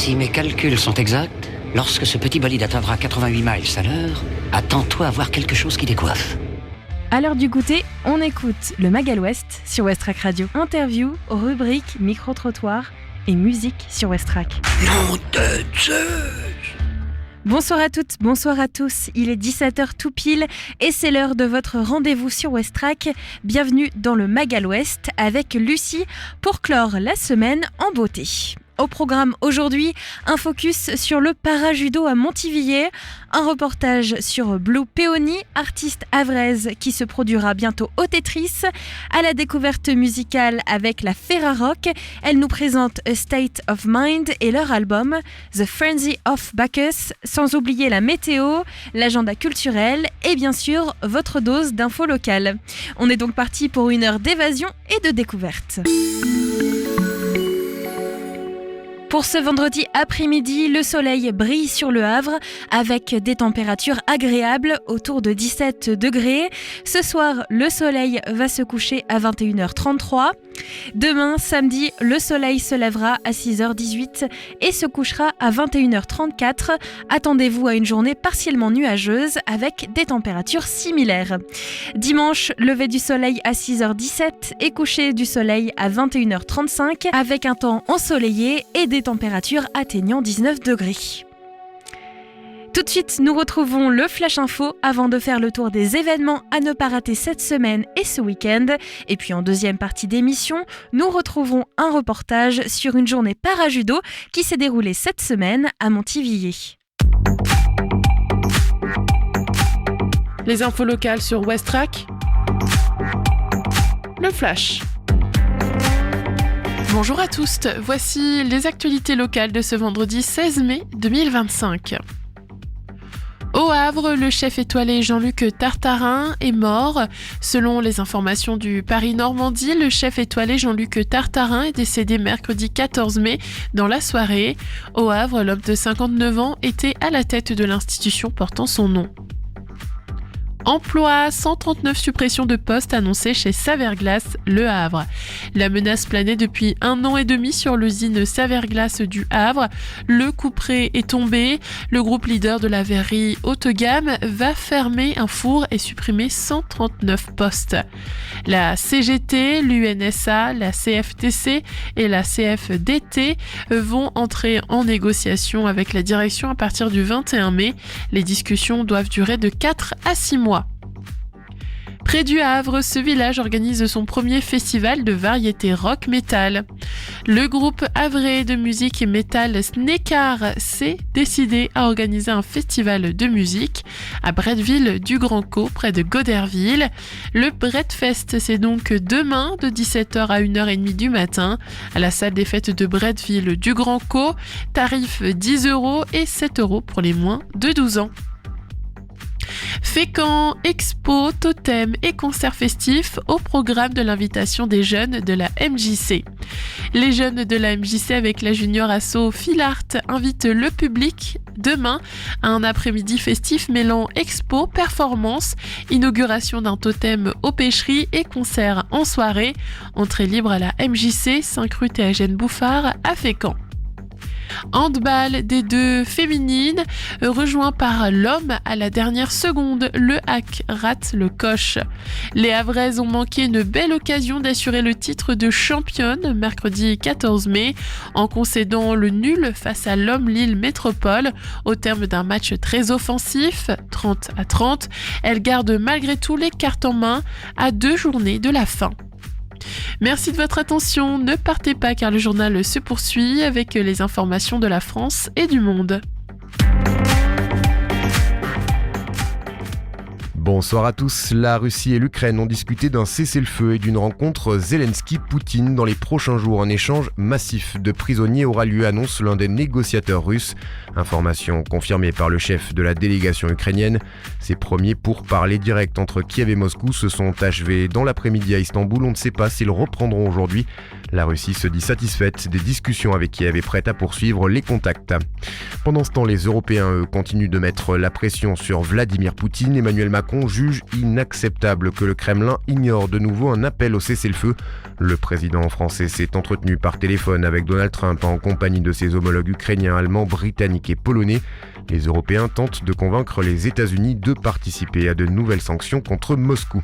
Si mes calculs sont exacts, lorsque ce petit bolide atteindra 88 miles à l'heure, attends-toi à voir quelque chose qui décoiffe. À l'heure du goûter, on écoute le Magal West sur Westrack Radio. Interview, rubrique, micro-trottoir et musique sur Westrack. Nom de Zeus! Bonsoir à toutes, bonsoir à tous. Il est 17h tout pile et c'est l'heure de votre rendez-vous sur Westrack. Bienvenue dans le Magal West avec Lucie pour clore la semaine en beauté. Au programme aujourd'hui, un focus sur le para-judo à Montivilliers, un reportage sur Blue Peony, artiste havraise qui se produira bientôt au Tetris, à la découverte musicale avec la Ferrarock. Elle nous présente A State of Mind et leur album The Frenzy of Bacchus, sans oublier la météo, l'agenda culturel et bien sûr votre dose d'infos locales. On est donc parti pour une heure d'évasion et de découverte. Pour ce vendredi après-midi, le soleil brille sur le Havre avec des températures agréables autour de 17 degrés. Ce soir, le soleil va se coucher à 21h33. Demain, samedi, le soleil se lèvera à 6h18 et se couchera à 21h34. Attendez-vous à une journée partiellement nuageuse avec des températures similaires. Dimanche, lever du soleil à 6h17 et coucher du soleil à 21h35 avec un temps ensoleillé et des températures atteignant 19 degrés. Tout de suite, nous retrouvons le Flash Info avant de faire le tour des événements à ne pas rater cette semaine et ce week-end. Et puis en deuxième partie d'émission, nous retrouverons un reportage sur une journée para-judo qui s'est déroulée cette semaine à Montivilliers. Les infos locales sur Westrack. Le Flash. Bonjour à tous, voici les actualités locales de ce vendredi 16 mai 2025. Au Havre, le chef étoilé Jean-Luc Tartarin est mort. Selon les informations du Paris-Normandie, le chef étoilé Jean-Luc Tartarin est décédé mercredi 14 mai dans la soirée. Au Havre, l'homme de 59 ans était à la tête de l'institution portant son nom. Emploi, 139 suppressions de postes annoncées chez Saverglass, Le Havre. La menace planait depuis 1 an et demi sur l'usine Saverglass du Havre. Le couperet est tombé. Le groupe leader de la verrerie haut de gamme va fermer un four et supprimer 139 postes. La CGT, l'UNSA, la CFTC et la CFDT vont entrer en négociation avec la direction à partir du 21 mai. Les discussions doivent durer de 4 à 6 mois. Près du Havre, ce village organise son premier festival de variété rock-metal. Le groupe havrais de musique et métal Snekar s'est décidé à organiser un festival de musique à Bretteville du Grand Caux, près de Goderville. Le Brettfest, c'est donc demain de 17h à 1h30 du matin à la salle des fêtes de Bretteville du Grand Caux. Tarif 10 € et 7 € pour les moins de 12 ans. Fécamp, expo, totem et concerts festifs au programme de l'invitation des jeunes de la MJC. Les jeunes de la MJC avec la junior asso Filart invitent le public demain à un après-midi festif mêlant expo, performance, inauguration d'un totem aux pêcheries et concerts en soirée. Entrée libre à la MJC, 5 rue Théagène Bouffard à Fécamp. Handball des deux féminines, rejoint par l'homme à la dernière seconde, le Hack rate le coche. Les Havraises ont manqué une belle occasion d'assurer le titre de championne mercredi 14 mai en concédant le nul face à l'homme Lille Métropole au terme d'un match très offensif, 30-30. Elles gardent malgré tout les cartes en main à 2 journées de la fin. Merci de votre attention, ne partez pas car le journal se poursuit avec les informations de la France et du monde. Bonsoir à tous. La Russie et l'Ukraine ont discuté d'un cessez-le-feu et d'une rencontre Zelensky-Poutine dans les prochains jours. Un échange massif de prisonniers aura lieu, annonce l'un des négociateurs russes. Information confirmée par le chef de la délégation ukrainienne. Ces premiers pourparlers directs entre Kiev et Moscou se sont achevés dans l'après-midi à Istanbul. On ne sait pas s'ils reprendront aujourd'hui. La Russie se dit satisfaite des discussions avec Kiev et prête à poursuivre les contacts. Pendant ce temps, les Européens, eux, continuent de mettre la pression sur Vladimir Poutine. Emmanuel Macron juge inacceptable que le Kremlin ignore de nouveau un appel au cessez-le-feu. Le président français s'est entretenu par téléphone avec Donald Trump en compagnie de ses homologues ukrainiens, allemands, britanniques et polonais. Les Européens tentent de convaincre les États-Unis de participer à de nouvelles sanctions contre Moscou.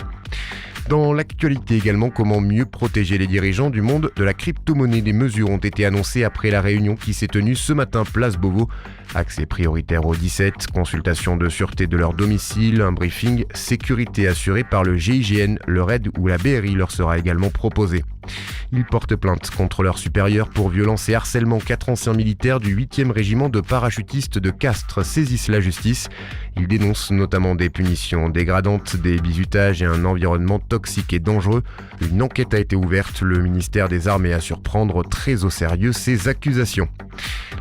Dans l'actualité également, comment mieux protéger les dirigeants du monde de la crypto-monnaie. Des mesures ont été annoncées après la réunion qui s'est tenue ce matin place Beauvau. Accès prioritaire aux 17, consultation de sûreté de leur domicile, un briefing, sécurité assurée par le GIGN, le RAID ou la BRI leur sera également proposé. Ils portent plainte contre leurs supérieurs pour violence et harcèlement. 4 anciens militaires du 8e régiment de parachutistes de Castres saisissent la justice. Ils dénoncent notamment des punitions dégradantes, des bizutages et un environnement toxique et dangereux. Une enquête a été ouverte. Le ministère des Armées assure prendre très au sérieux ces accusations.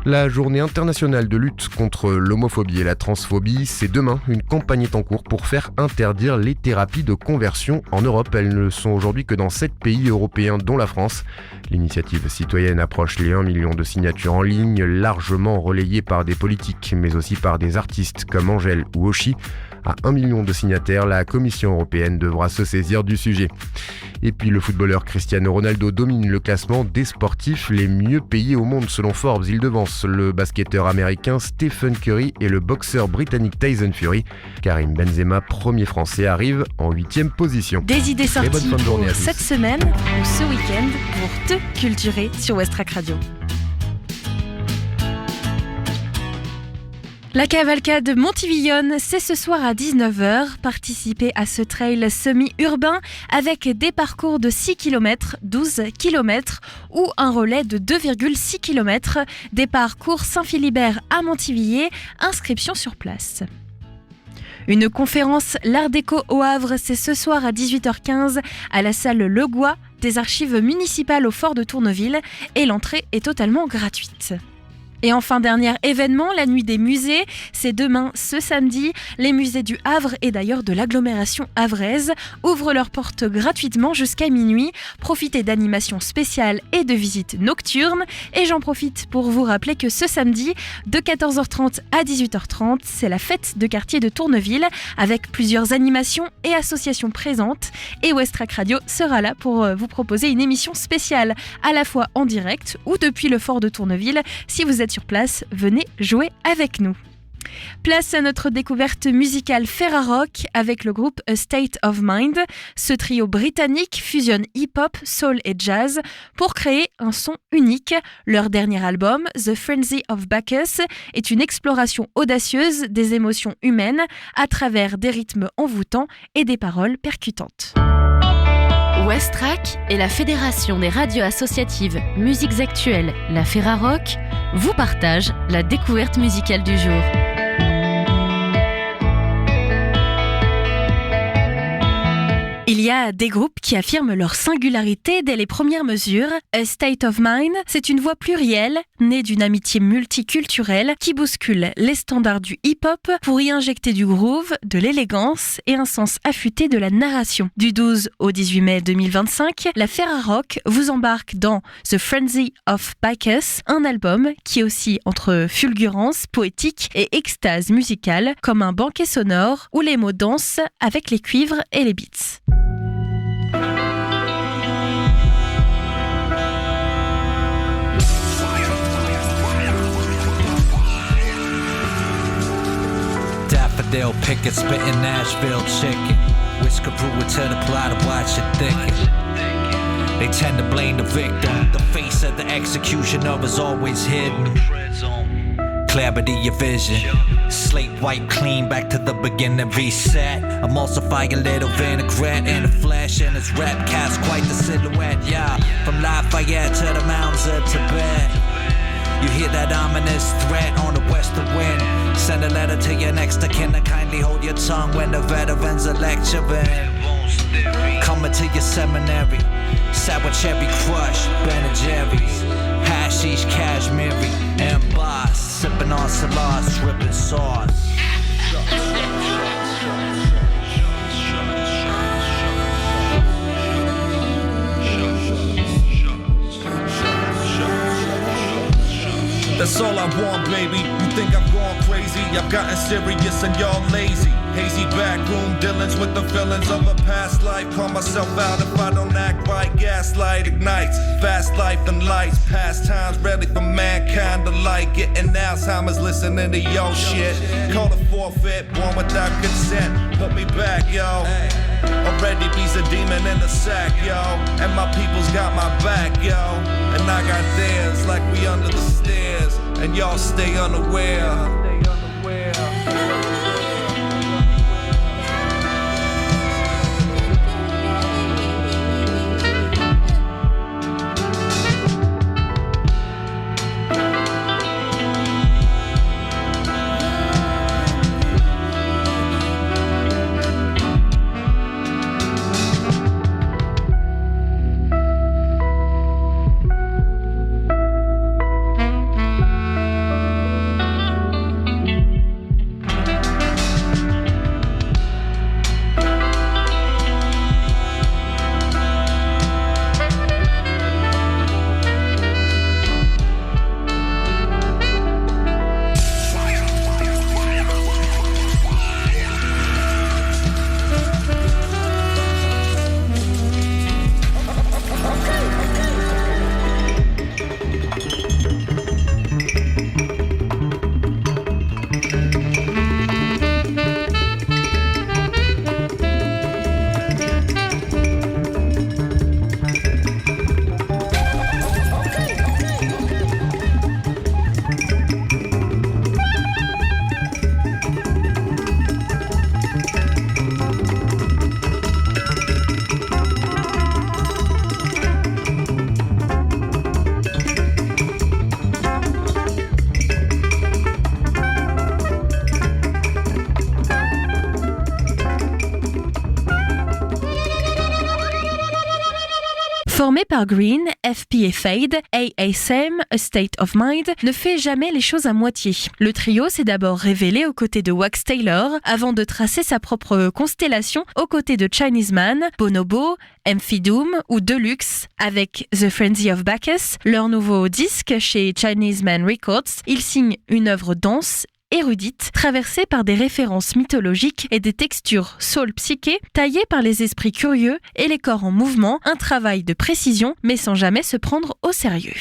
La journée internationale de lutte contre l'homophobie et la transphobie, c'est demain. Une campagne est en cours pour faire interdire les thérapies de conversion en Europe. Elles ne sont aujourd'hui que dans 7 pays européens, dont la France. L'initiative citoyenne approche les 1 million de signatures en ligne, largement relayées par des politiques, mais aussi par des artistes comme Angèle ou Oshi. À 1 million de signataires, la Commission européenne devra se saisir du sujet. Et puis le footballeur Cristiano Ronaldo domine le classement des sportifs les mieux payés au monde selon Forbes. Il devance le basketteur américain Stephen Curry et le boxeur britannique Tyson Fury. Karim Benzema, premier français, arrive en 8e position. Des idées sorties pour cette semaine ou ce week-end pour te culturer sur Westrack Radio. La cavalcade Montivillonne, c'est ce soir à 19h. Participez à ce trail semi-urbain avec des parcours de 6 km, 12 km ou un relais de 2,6 km. Des parcours Saint-Philibert à Montivilliers, inscription sur place. Une conférence L'Art déco au Havre, c'est ce soir à 18h15 à la salle Le Gois des archives municipales au fort de Tourneville et l'entrée est totalement gratuite. Et enfin, dernier événement, la nuit des musées, c'est demain ce samedi. Les musées du Havre et d'ailleurs de l'agglomération havraise ouvrent leurs portes gratuitement jusqu'à minuit. Profitez d'animations spéciales et de visites nocturnes. Et j'en profite pour vous rappeler que ce samedi, de 14h30 à 18h30, c'est la fête de quartier de Tourneville avec plusieurs animations et associations présentes. Et Westrack Radio sera là pour vous proposer une émission spéciale à la fois en direct ou depuis le fort de Tourneville. Si vous êtes sur place, venez jouer avec nous. Place à notre découverte musicale Ferrarock avec le groupe A State of Mind. Ce trio britannique fusionne hip-hop, soul et jazz pour créer un son unique. Leur dernier album, The Frenzy of Bacchus, est une exploration audacieuse des émotions humaines à travers des rythmes envoûtants et des paroles percutantes. Westrack et la Fédération des radios associatives Musiques Actuelles, la Ferrarock, vous partagent la découverte musicale du jour. Il y a des groupes qui affirment leur singularité dès les premières mesures. A State of Mind, c'est une voix plurielle, née d'une amitié multiculturelle qui bouscule les standards du hip-hop pour y injecter du groove, de l'élégance et un sens affûté de la narration. Du 12 au 18 mai 2025, la Ferrarock vous embarque dans The Frenzy of Bacchus, un album qui oscille entre fulgurance poétique et extase musicale, comme un banquet sonore où les mots dansent avec les cuivres et les beats. Daffodil picket spitting Nashville chicken. Whisker brew it to the plot to watch it thicken. They tend to blame the victim. The face of the executioner is always hidden. Clarity of vision. Slate white clean back to the beginning reset. Emulsify a little vinaigrette in the flesh and its rep cast quite the silhouette. Yeah, from Lafayette to the mountains of Tibet. You hear that ominous threat on the western wind. Send a letter to your next of kin and kindly hold your tongue when the veterans are lecturing. Coming to your seminary. Sour cherry crush, Ben & Jerry's. Hashish, cashmere, and boss. Sipping on salars, dripping sauce. That's all I want, baby. You think I've gone crazy? I've gotten serious and y'all lazy. Hazy backroom dealings with the feelings of a past life. Call myself out if I don't act right. Gaslight ignites, fast life and lights. Past times ready for mankind alike. Getting Alzheimer's listening to yo shit. Call the forfeit, born without consent. Put me back, yo. Already be's a demon in the sack, yo. And my people's got my back, yo. And I got theirs, like we under the stairs. And y'all stay unaware. Formé par Green, FP et Fade, ASM, A State of Mind, ne fait jamais les choses à moitié. Le trio s'est d'abord révélé aux côtés de Wax Taylor, avant de tracer sa propre constellation aux côtés de Chinese Man, Bonobo, MC Doom ou Deluxe. Avec The Frenzy of Bacchus, leur nouveau disque chez Chinese Man Records, ils signent une œuvre dense, érudite, traversée par des références mythologiques et des textures soul psyché, taillées par les esprits curieux et les corps en mouvement, un travail de précision mais sans jamais se prendre au sérieux.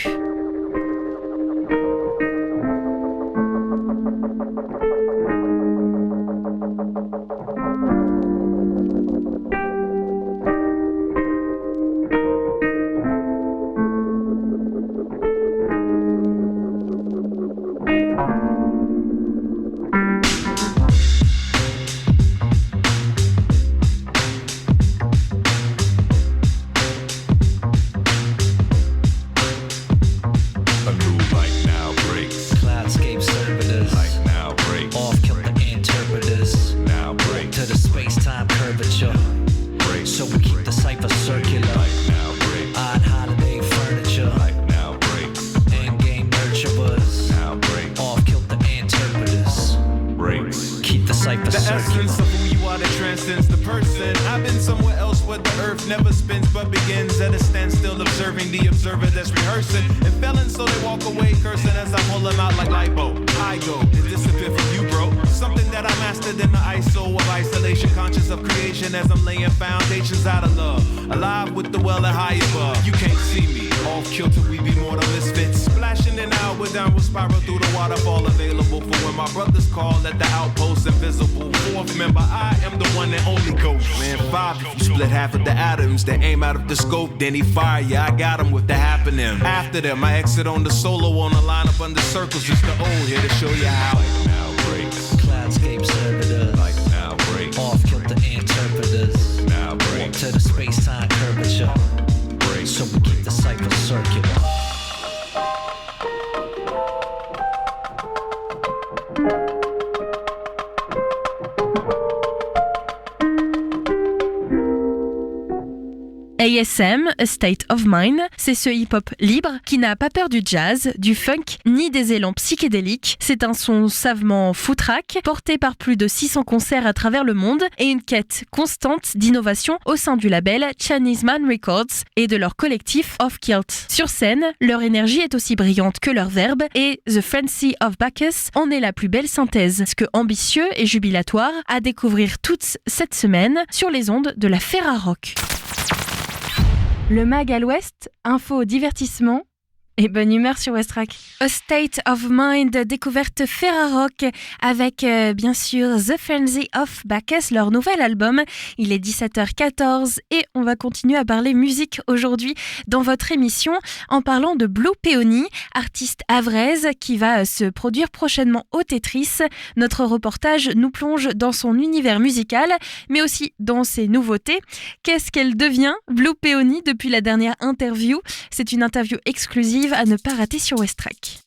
Then he fire ya, I got him with the happening. After them, I exit on the solo on the lineup under circles. Just the old here to show you how. Like now breaks. Cloudscape servitors. Like now breaks. Off kilter interpreters. Now breaks. To the space-time curvature. Breaks. So we keep the cycle circular. ASM, A State of Mind, c'est ce hip-hop libre qui n'a pas peur du jazz, du funk, ni des élans psychédéliques. C'est un son savement footrack, porté par plus de 600 concerts à travers le monde et une quête constante d'innovation au sein du label Chinese Man Records et de leur collectif Off Kilt. Sur scène, leur énergie est aussi brillante que leur verbe et The Frenzy of Bacchus en est la plus belle synthèse, ce que ambitieux et jubilatoire à découvrir toute cette semaine sur les ondes de la Ferrarock. Le mag à l'ouest, info, divertissement et bonne humeur sur Westrack. A State of Mind, découverte Ferrarock avec bien sûr The Frenzy of Bacchus, leur nouvel album. Il est 17h14 et on va continuer à parler musique aujourd'hui dans votre émission en parlant de Blue Peony, artiste havraise qui va se produire prochainement au Tetris. Notre reportage nous plonge dans son univers musical mais aussi dans ses nouveautés. Qu'est-ce qu'elle devient, Blue Peony, depuis la dernière interview? C'est une interview exclusive à ne pas rater sur Westrack.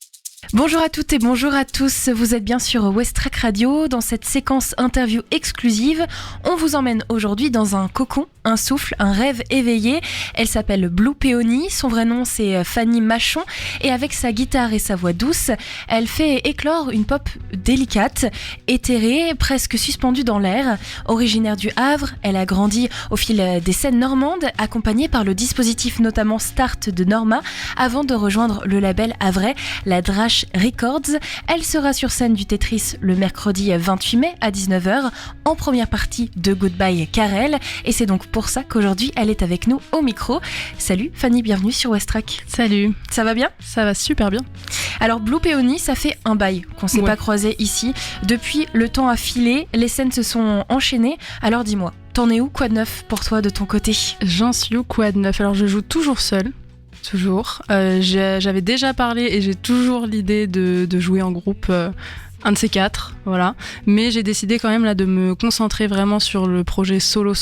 Bonjour à toutes et bonjour à tous, vous êtes bien sur Westrack Radio. Dans cette séquence interview exclusive, on vous emmène aujourd'hui dans un cocon, un souffle, un rêve éveillé. Elle s'appelle Blue Peony, son vrai nom c'est Fanny Machon et avec sa guitare et sa voix douce, elle fait éclore une pop délicate, éthérée, presque suspendue dans l'air. Originaire du Havre, elle a grandi au fil des scènes normandes, accompagnée par le dispositif notamment Start de Norma, avant de rejoindre le label havrais, la Drache Records. Elle sera sur scène du Tetris le mercredi 28 mai à 19h en première partie de Goodbye Karel et c'est donc pour ça qu'aujourd'hui elle est avec nous au micro. Salut Fanny, bienvenue sur Westrack. Salut. Ça va bien ? Ça va super bien. Alors Blue Peony, ça fait un bail qu'on s'est pas croisé ici. Depuis, le temps a filé, les scènes se sont enchaînées. Alors dis-moi, t'en es où, quoi de neuf pour toi de ton côté ? J'en suis où, quoi de neuf ? Alors je joue toujours seule. Toujours. J'avais déjà parlé et j'ai toujours l'idée de jouer en groupe, un de ces quatre, voilà. Mais j'ai décidé quand même là de me concentrer vraiment sur le projet solo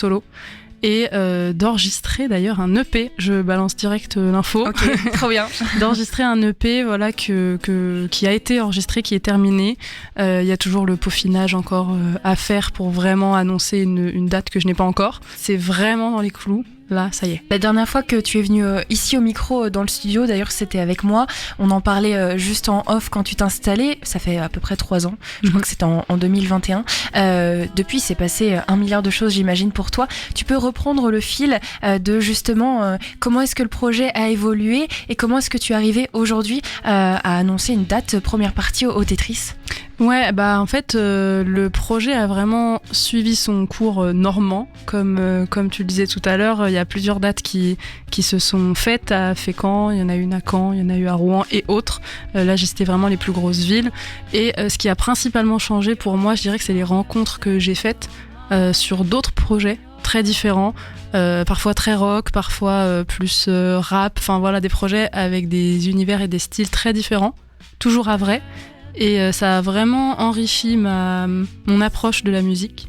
et d'enregistrer d'ailleurs un EP. Je balance direct l'info. Ok, trop bien. D'enregistrer un EP, voilà, qui a été enregistré, qui est terminé. Il y a toujours le peaufinage encore à faire pour vraiment annoncer une date que je n'ai pas encore. C'est vraiment dans les clous. Là, ça y est. La dernière fois que tu es venu ici au micro dans le studio, d'ailleurs c'était avec moi, on en parlait juste en off quand tu t'es installé, ça fait à peu près 3 ans, je crois que c'était en 2021. Depuis, c'est passé 1 milliard de choses, j'imagine, pour toi. Tu peux reprendre le fil de justement comment est-ce que le projet a évolué et comment est-ce que tu es arrivé aujourd'hui à annoncer une date première partie au Tetris ? Ouais, bah en fait, le projet a vraiment suivi son cours normand, comme tu le disais tout à l'heure. Il y a plusieurs dates qui se sont faites à Fécamp, il y en a une à Caen, il y en a eu à Rouen et autres. Là, c'était vraiment les plus grosses villes. Et ce qui a principalement changé pour moi, je dirais que c'est les rencontres que j'ai faites sur d'autres projets très différents, parfois très rock, parfois plus rap. Enfin voilà, des projets avec des univers et des styles très différents, toujours à vrai. Et ça a vraiment enrichi mon approche de la musique.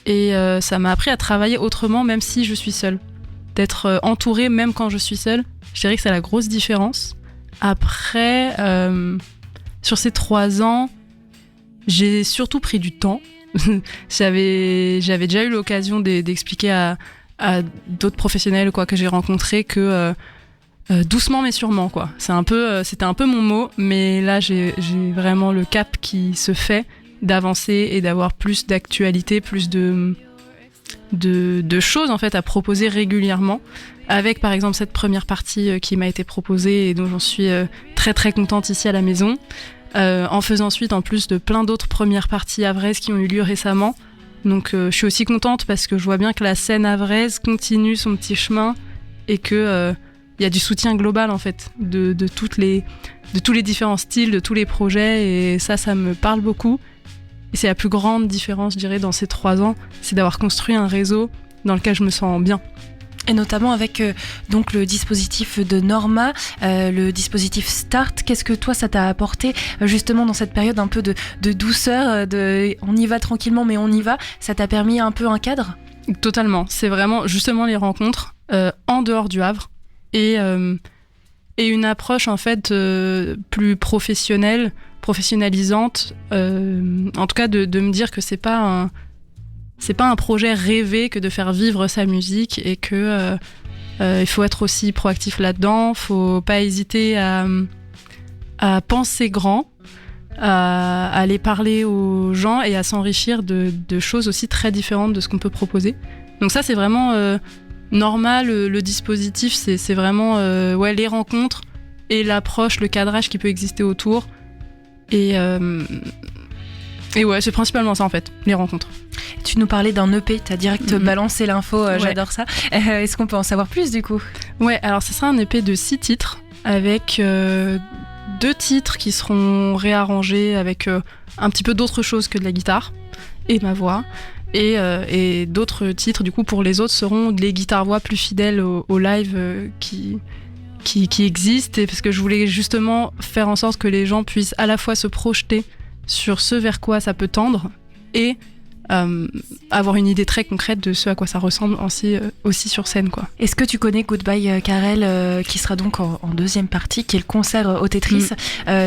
Et ça m'a appris à travailler autrement, même si je suis seule. D'être entourée, même quand je suis seule, je dirais que c'est la grosse différence. Après, sur ces 3 ans, j'ai surtout pris du temps. J'avais déjà eu l'occasion d'expliquer à d'autres professionnels que j'ai rencontrés que... doucement mais sûrement, quoi. C'était un peu mon mot, mais là j'ai vraiment le cap qui se fait d'avancer et d'avoir plus d'actualité, plus de choses en fait à proposer régulièrement, avec par exemple cette première partie qui m'a été proposée et dont j'en suis très très contente ici à la maison, en faisant ensuite en plus de plein d'autres premières parties havraises qui ont eu lieu récemment. Donc je suis aussi contente parce que je vois bien que la scène havraise continue son petit chemin et que il y a du soutien global en fait de tous les différents styles, de tous les projets, et ça me parle beaucoup. Et c'est la plus grande différence, je dirais, dans ces 3 ans, c'est d'avoir construit un réseau dans lequel je me sens bien. Et notamment avec donc le dispositif de Norma, le dispositif Start. Qu'est-ce que toi ça t'a apporté justement dans cette période un peu de douceur, on y va tranquillement mais on y va. Ça t'a permis un peu un cadre ? Totalement. C'est vraiment justement les rencontres en dehors du Havre. Et une approche en fait plus professionnelle, professionnalisante, en tout cas de me dire que c'est pas un projet rêvé que de faire vivre sa musique, et que Il faut être aussi proactif là-dedans, faut pas hésiter à penser grand, à aller parler aux gens et à s'enrichir de choses aussi très différentes de ce qu'on peut proposer. Donc ça, c'est vraiment normal, le dispositif, c'est vraiment les rencontres et l'approche, le cadrage qui peut exister autour. Et ouais, c'est principalement ça en fait, les rencontres. Tu nous parlais d'un EP, t'as direct balancé l'info, Ouais. j'adore ça. Est-ce qu'on peut en savoir plus du coup ? Ouais, alors ce sera un EP de 6 titres, avec 2 titres qui seront réarrangés avec un petit peu d'autre chose que de la guitare et ma voix. Et d'autres titres, du coup, pour les autres, seront les guitares-voix plus fidèles au live qui existent. Et parce que je voulais justement faire en sorte que les gens puissent à la fois se projeter sur ce vers quoi ça peut tendre et avoir une idée très concrète de ce à quoi ça ressemble aussi sur scène, quoi. Est-ce que tu connais Goodbye Karel, qui sera donc en deuxième partie, qui est le concert au Tetris ?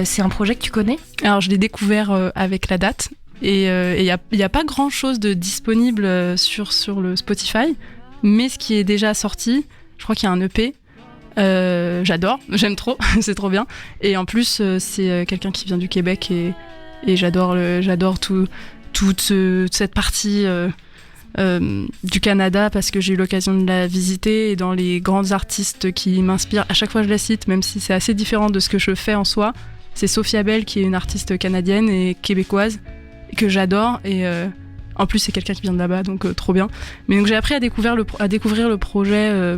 C'est un projet que tu connais ? Alors je l'ai découvert avec la date et il y a pas grand chose de disponible sur le Spotify, mais ce qui est déjà sorti, je crois qu'il y a un EP. J'adore, j'aime trop, c'est trop bien. Et en plus c'est quelqu'un qui vient du Québec et j'adore toute cette partie du Canada parce que j'ai eu l'occasion de la visiter, et dans les grands artistes qui m'inspirent, à chaque fois je la cite, même si c'est assez différent de ce que je fais en soi, c'est Sophia Bell qui est une artiste canadienne et québécoise que j'adore, et en plus c'est quelqu'un qui vient de là-bas, donc trop bien. Mais donc j'ai appris à découvrir le projet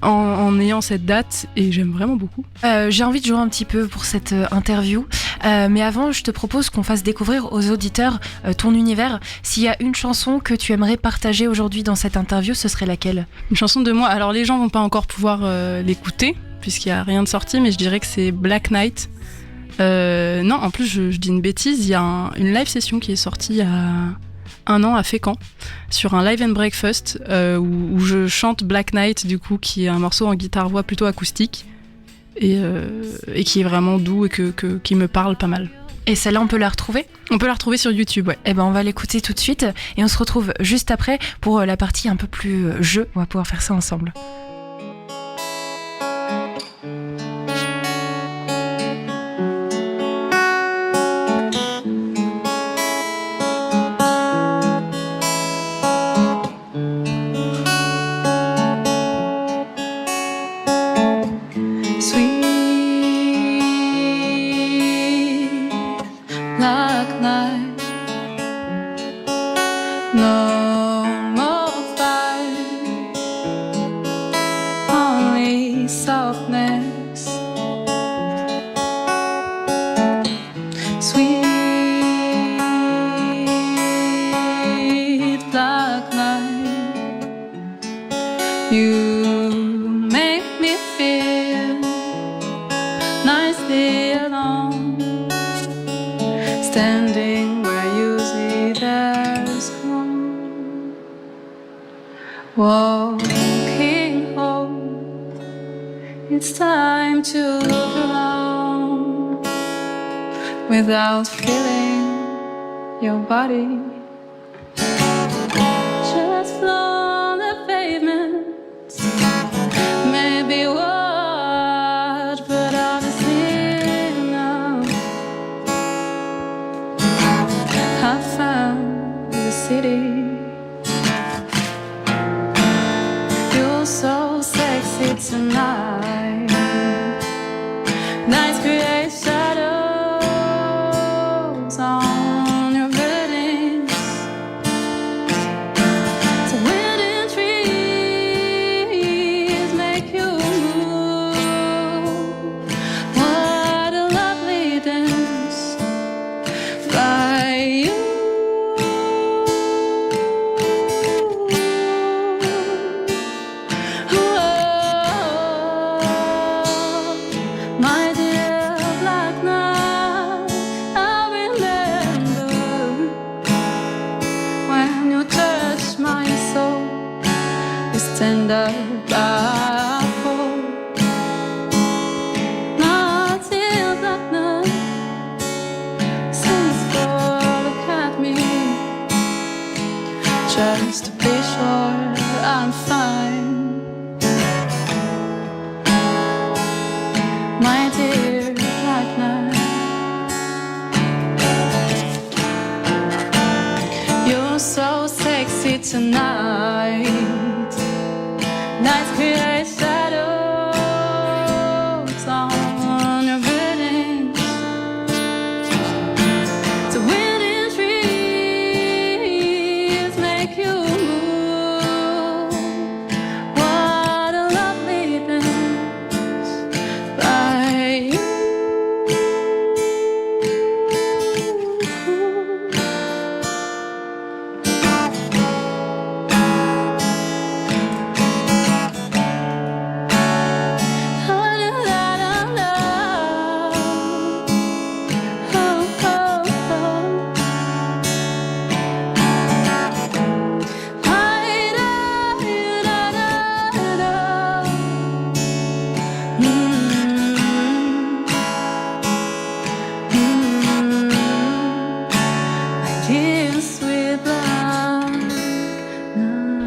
en ayant cette date, et j'aime vraiment beaucoup. J'ai envie de jouer un petit peu pour cette interview, mais avant je te propose qu'on fasse découvrir aux auditeurs ton univers. S'il y a une chanson que tu aimerais partager aujourd'hui dans cette interview, ce serait laquelle ? Une chanson de moi, alors les gens vont pas encore pouvoir l'écouter puisqu'il y a rien de sorti, mais je dirais que c'est Black Knight. Non, en plus je dis une bêtise, il y a une live session qui est sortie il y a 1 an à Fécamp, sur un live and breakfast où je chante Black Knight, du coup, qui est un morceau en guitare-voix plutôt acoustique et qui est vraiment doux et qui me parle pas mal. Et celle-là, on peut la retrouver ? On peut la retrouver sur YouTube, ouais. Eh ben, on va l'écouter tout de suite et on se retrouve juste après pour la partie un peu plus jeu. On va pouvoir faire ça ensemble. Walking home, it's time to look around without feeling your body. Just floor on the pavement, maybe what, but honestly no. I found the city. So sexy tonight. Nights create shadows on your buildings. tonight. Nights create shadows on your buildings. The wind in trees make you move. What a lovely dance by you.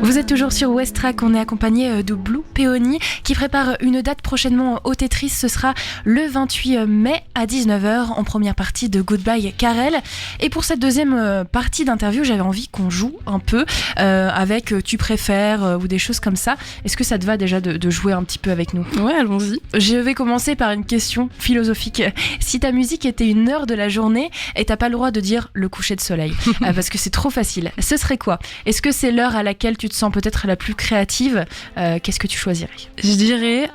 Vous êtes toujours sur West Track, on est accompagné de Blue Peony qui prépare une date prochainement au Tetris. Ce sera le 28 mai à 19h en première partie de Goodbye Karel. Et pour cette deuxième partie d'interview, j'avais envie qu'on joue un peu avec Tu préfères ou des choses comme ça. Est-ce que ça te va déjà de jouer un petit peu avec nous ? Ouais, allons-y. Je vais commencer par une question philosophique. Si ta musique était une heure de la journée et t'as pas le droit de dire le coucher de soleil, parce que c'est trop facile, ce serait quoi ? Est-ce que c'est l'heure à laquelle tu te sens peut-être la plus créative ? Qu'est-ce que tu choisirais ? Je dirais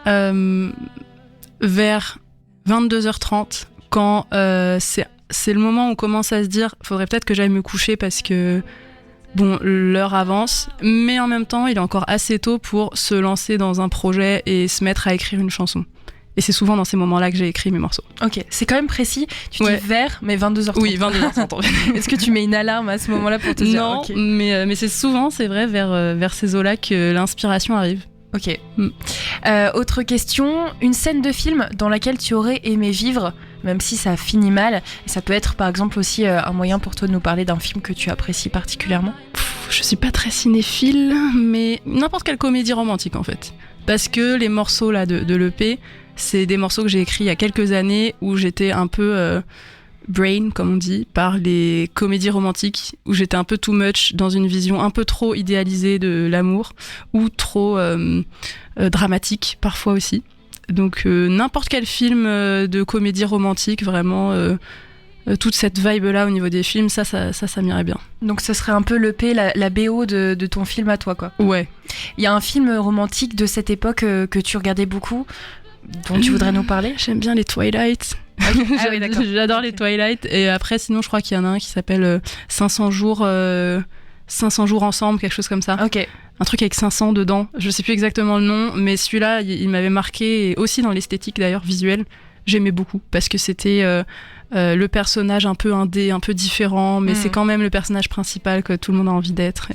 vers 22h30, quand c'est le moment où on commence à se dire faudrait peut-être que j'aille me coucher parce que bon, l'heure avance, mais en même temps, il est encore assez tôt pour se lancer dans un projet et se mettre à écrire une chanson. Et c'est souvent dans ces moments-là que j'ai écrit mes morceaux. Ok, c'est quand même précis. Tu dis vers, mais 22h30. Oui, 22h30. Est-ce que tu mets une alarme à ce moment-là pour te dire non, okay. mais c'est souvent, c'est vrai, vers ces eaux-là que l'inspiration arrive. Ok. Autre question, une scène de film dans laquelle tu aurais aimé vivre, même si ça finit mal. Et ça peut être par exemple aussi un moyen pour toi de nous parler d'un film que tu apprécies particulièrement. Je suis pas très cinéphile, mais n'importe quelle comédie romantique en fait. Parce que les morceaux là de l'EP, c'est des morceaux que j'ai écrits il y a quelques années où j'étais un peu brain, comme on dit, par les comédies romantiques, où j'étais un peu too much dans une vision un peu trop idéalisée de l'amour, ou trop dramatique parfois aussi. Donc n'importe quel film de comédie romantique, vraiment, toute cette vibe-là au niveau des films, ça m'irait bien. Donc ce serait un peu l'EP, la BO de ton film à toi, quoi. Ouais. Il y a un film romantique de cette époque que tu regardais beaucoup, dont tu voudrais nous parler ? J'aime bien les Twilight. Ah oui, d'accord. J'adore les Twilight. Et après, sinon, je crois qu'il y en a un qui s'appelle 500 jours ensemble, quelque chose comme ça. Ok. Un truc avec 500 dedans. Je sais plus exactement le nom, mais celui-là, il m'avait marqué, et aussi dans l'esthétique d'ailleurs, visuelle. J'aimais beaucoup parce que c'était le personnage un peu indé, un peu différent, mais c'est quand même le personnage principal que tout le monde a envie d'être.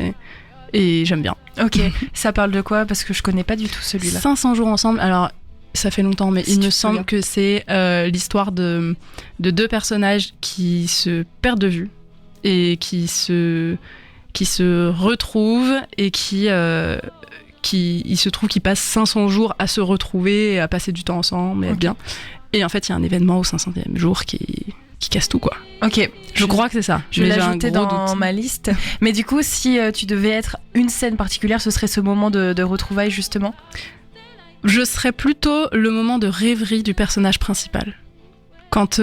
Et j'aime bien. Ok. Ça parle de quoi ? Parce que je connais pas du tout celui-là. 500 jours ensemble. Alors, ça fait longtemps, mais il me semble que c'est l'histoire de deux personnages qui se perdent de vue et qui se retrouvent et qui il se trouve qu'ils passent 500 jours à se retrouver et à passer du temps ensemble et être bien. Et en fait, il y a un événement au 500e jour qui casse tout, quoi. Ok. Je crois que c'est ça. Je vais l'ajouter dans ma liste. Mais du coup, si tu devais être une scène particulière, ce serait ce moment de retrouvailles, justement ? Je serais plutôt le moment de rêverie du personnage principal. Quand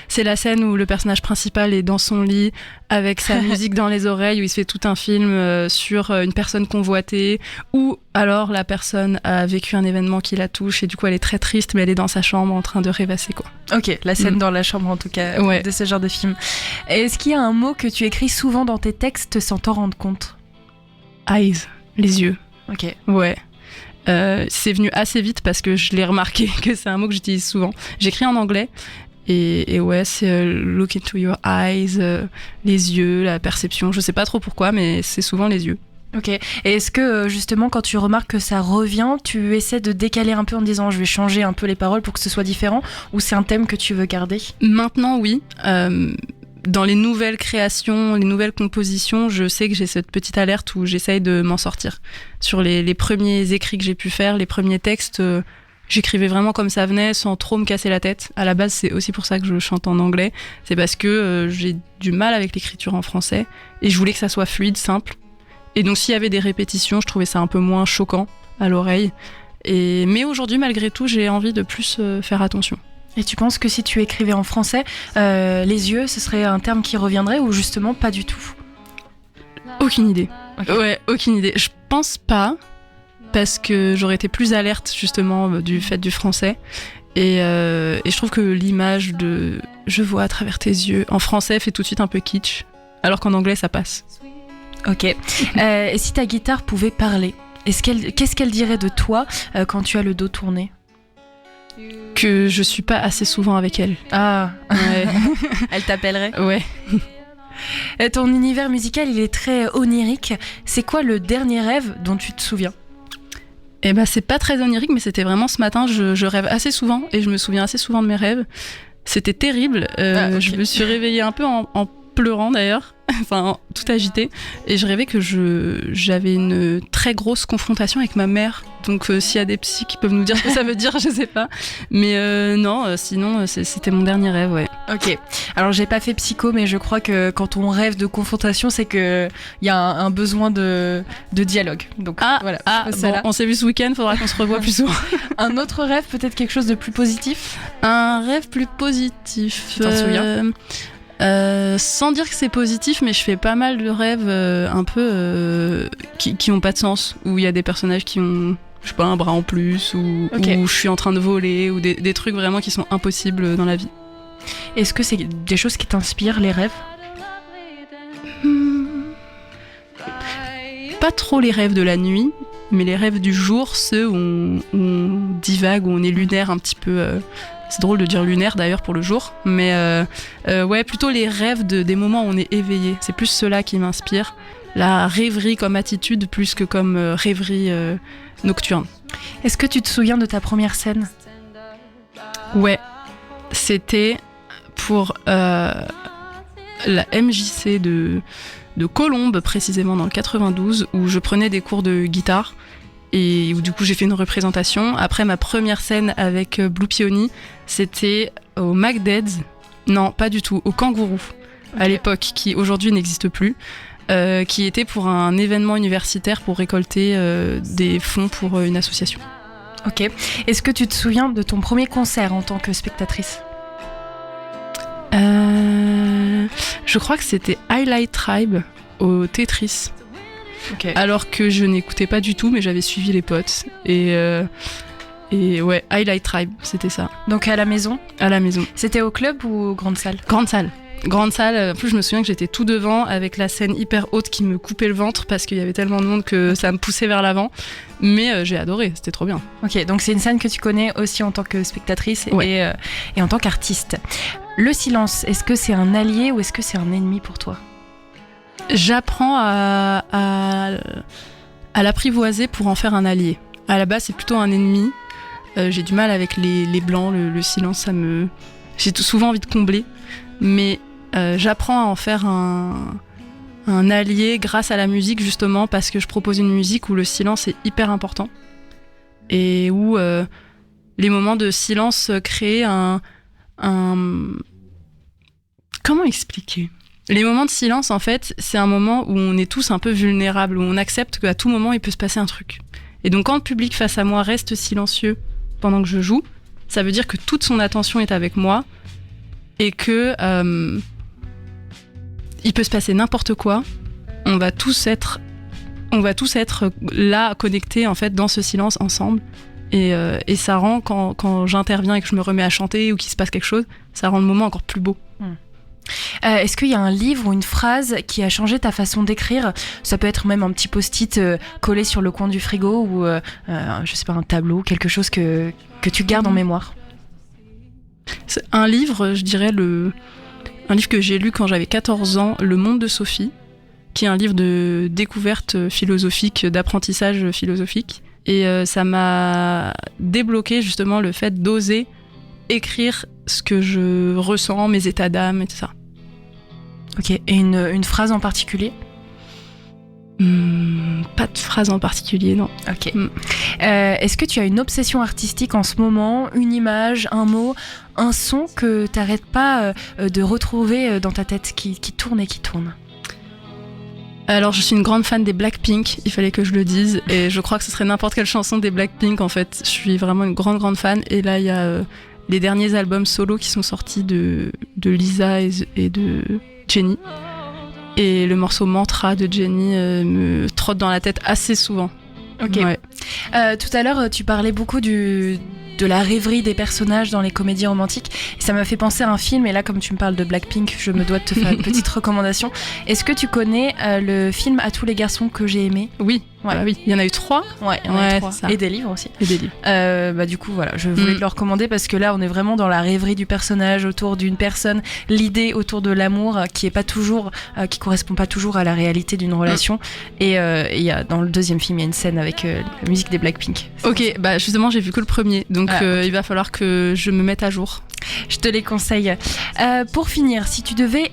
c'est la scène où le personnage principal est dans son lit avec sa musique dans les oreilles, où il se fait tout un film sur une personne convoitée, ou alors la personne a vécu un événement qui la touche et du coup elle est très triste, mais elle est dans sa chambre en train de rêvasser, quoi. Ok, la scène dans la chambre en tout cas, de ce genre de film. Et est-ce qu'il y a un mot que tu écris souvent dans tes textes sans t'en rendre compte ? Eyes, les yeux. Ok. Ouais. C'est venu assez vite parce que je l'ai remarqué que c'est un mot que j'utilise souvent. J'écris en anglais et ouais, c'est look into your eyes, les yeux, la perception. Je sais pas trop pourquoi, mais c'est souvent les yeux. Ok. Et est-ce que justement quand tu remarques que ça revient, tu essaies de décaler un peu en disant je vais changer un peu les paroles pour que ce soit différent, ou c'est un thème que tu veux garder ? Maintenant, oui. Dans les nouvelles créations, les nouvelles compositions, je sais que j'ai cette petite alerte où j'essaye de m'en sortir. Sur les premiers écrits que j'ai pu faire, les premiers textes, j'écrivais vraiment comme ça venait, sans trop me casser la tête. À la base, c'est aussi pour ça que je chante en anglais. C'est parce que j'ai du mal avec l'écriture en français et je voulais que ça soit fluide, simple. Et donc s'il y avait des répétitions, je trouvais ça un peu moins choquant à l'oreille. Mais aujourd'hui, malgré tout, j'ai envie de plus faire attention. Et tu penses que si tu écrivais en français, les yeux, ce serait un terme qui reviendrait ou justement pas du tout ? Aucune idée. Okay. Ouais, aucune idée. Je pense pas, parce que j'aurais été plus alerte justement du fait du français. Et je trouve que l'image de « je vois à travers tes yeux » en français fait tout de suite un peu kitsch, alors qu'en anglais ça passe. Ok. Et si ta guitare pouvait parler, qu'est-ce qu'elle dirait de toi quand tu as le dos tourné ? Que je suis pas assez souvent avec elle. Ah, ouais. Elle t'appellerait ? Ouais. Ton univers musical, il est très onirique. C'est quoi le dernier rêve dont tu te souviens ? Eh ben, c'est pas très onirique, mais c'était vraiment ce matin. Je rêve assez souvent et je me souviens assez souvent de mes rêves. C'était terrible. Okay. Je me suis réveillée un peu en pleurant d'ailleurs, enfin tout agitée, et je rêvais que j'avais une très grosse confrontation avec ma mère. Donc s'il y a des psys qui peuvent nous dire ce que ça veut dire, je sais pas. Mais non, sinon c'était mon dernier rêve, ouais. Ok. Alors j'ai pas fait psycho, mais je crois que quand on rêve de confrontation, c'est que il y a un besoin de dialogue. Donc voilà. Bon, on s'est vu ce week-end, faudra qu'on se revoie plus souvent. Un autre rêve, peut-être quelque chose de plus positif ? Un rêve plus positif. Tu t'en souviens ? Sans dire que c'est positif, mais je fais pas mal de rêves un peu qui ont pas de sens, où il y a des personnages qui ont, je sais pas, un bras en plus, ou où je suis en train de voler, ou des trucs vraiment qui sont impossibles dans la vie. Est-ce que c'est des choses qui t'inspirent, les rêves ? Pas trop les rêves de la nuit, mais les rêves du jour, ceux où on divague, où on est lunaire un petit peu. C'est drôle de dire lunaire d'ailleurs pour le jour, mais ouais, plutôt les rêves des moments où on est éveillé. C'est plus cela qui m'inspire. La rêverie comme attitude plus que comme rêverie nocturne. Est-ce que tu te souviens de ta première scène ? Ouais, c'était pour la MJC de Colombes, précisément dans le 92, où je prenais des cours de guitare. Et où du coup j'ai fait une représentation. Après ma première scène avec Blue Peony, c'était au McDead's, non pas du tout, au Kangourou, à l'époque, qui aujourd'hui n'existe plus, qui était pour un événement universitaire pour récolter des fonds pour une association. Ok. Est-ce que tu te souviens de ton premier concert en tant que spectatrice ? Je crois que c'était Highlight Tribe au Tetris. Okay. Alors que je n'écoutais pas du tout, mais j'avais suivi les potes. Et ouais, Highlight Tribe, c'était ça. Donc à la maison ? À la maison. C'était au club ou grande salle ? Grande salle. Grande salle. En plus, je me souviens que j'étais tout devant avec la scène hyper haute qui me coupait le ventre parce qu'il y avait tellement de monde que ça me poussait vers l'avant. Mais j'ai adoré, c'était trop bien. Ok, donc c'est une scène que tu connais aussi en tant que spectatrice ouais. et en tant qu'artiste. Le silence, est-ce que c'est un allié ou est-ce que c'est un ennemi pour toi ? J'apprends à l'apprivoiser pour en faire un allié. À la base, c'est plutôt un ennemi. J'ai du mal avec les blancs, le silence, j'ai souvent envie de combler. Mais j'apprends à en faire un allié grâce à la musique, justement, parce que je propose une musique où le silence est hyper important. Et où les moments de silence créent un... Comment expliquer ? Les moments de silence, en fait, c'est un moment où on est tous un peu vulnérables, où on accepte qu'à tout moment, il peut se passer un truc. Et donc, quand le public face à moi reste silencieux pendant que je joue, ça veut dire que toute son attention est avec moi et que il peut se passer n'importe quoi. On va tous être là, connectés, en fait, dans ce silence ensemble. Et ça rend, quand j'interviens et que je me remets à chanter ou qu'il se passe quelque chose, ça rend le moment encore plus beau. Est-ce qu'il y a un livre ou une phrase qui a changé ta façon d'écrire ? Ça peut être même un petit post-it collé sur le coin du frigo ou je sais pas, un tableau, quelque chose que tu gardes en mémoire. C'est un livre, je dirais un livre que j'ai lu quand j'avais 14 ans, Le Monde de Sophie, qui est un livre de découverte philosophique, d'apprentissage philosophique. Et ça m'a débloqué justement le fait d'oser écrire ce que je ressens, mes états d'âme et tout ça. Ok, et une phrase en particulier ? Pas de phrase en particulier, non. Ok. Est-ce que tu as une obsession artistique en ce moment ? Une image, un mot, un son que t'arrêtes pas de retrouver dans ta tête, qui tourne et qui tourne ? Alors, je suis une grande fan des Blackpink, il fallait que je le dise, et je crois que ce serait n'importe quelle chanson des Blackpink en fait. Je suis vraiment une grande fan, et là il y a les derniers albums solo qui sont sortis de Lisa et de Jennie. Et le morceau Mantra de Jennie me trotte dans la tête assez souvent. Ok. Ouais. Tout à l'heure, tu parlais beaucoup de la rêverie des personnages dans les comédies romantiques. Et ça m'a fait penser à un film. Et là, comme tu me parles de Blackpink, je me dois de te faire une petite recommandation. Est-ce que tu connais le film À tous les garçons que j'ai aimé ? Oui. Ouais. Oui, il y en a eu 3. Ouais, il y en a eu 3. Ça. Et des livres aussi. Et des livres. Du coup, voilà, je voulais te le recommander parce que là, on est vraiment dans la rêverie du personnage autour d'une personne, l'idée autour de l'amour qui est pas toujours, qui correspond pas toujours à la réalité d'une relation. Et il y a, dans le deuxième film, il y a une scène avec la musique des Blackpink. Ok, bah justement, j'ai vu que le premier, donc okay. Il va falloir que je me mette à jour. Je te les conseille. Pour finir, si tu devais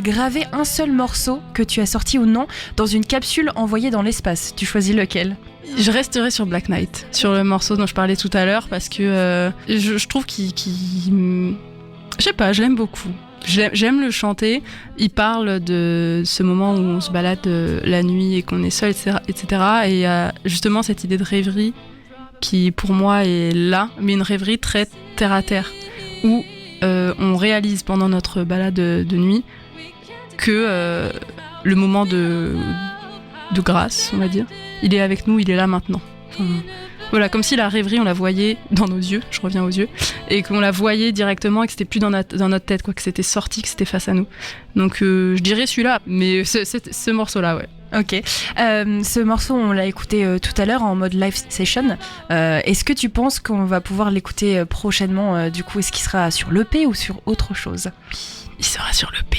graver un seul morceau que tu as sorti ou non dans une capsule envoyée dans l'espace, tu choisis lequel ? Je resterai sur Black Knight, sur le morceau dont je parlais tout à l'heure, parce que je trouve qu'il... Je sais pas, je l'aime beaucoup. J'aime le chanter. Il parle de ce moment où on se balade la nuit et qu'on est seul, etc. Et il y a justement cette idée de rêverie qui, pour moi, est là, mais une rêverie très terre-à-terre, où on réalise pendant notre balade de nuit que le moment de grâce, on va dire, il est avec nous, il est là maintenant. Enfin, voilà, comme si la rêverie, on la voyait dans nos yeux, je reviens aux yeux, et qu'on la voyait directement et que c'était plus dans notre tête, quoi, que c'était sorti, que c'était face à nous. Donc je dirais celui-là, mais ce morceau-là, ouais. Ok. Ce morceau, on l'a écouté tout à l'heure en mode live session. Est-ce que tu penses qu'on va pouvoir l'écouter prochainement du coup, est-ce qu'il sera sur l'EP ou sur autre chose ? Il sera sur l'EP.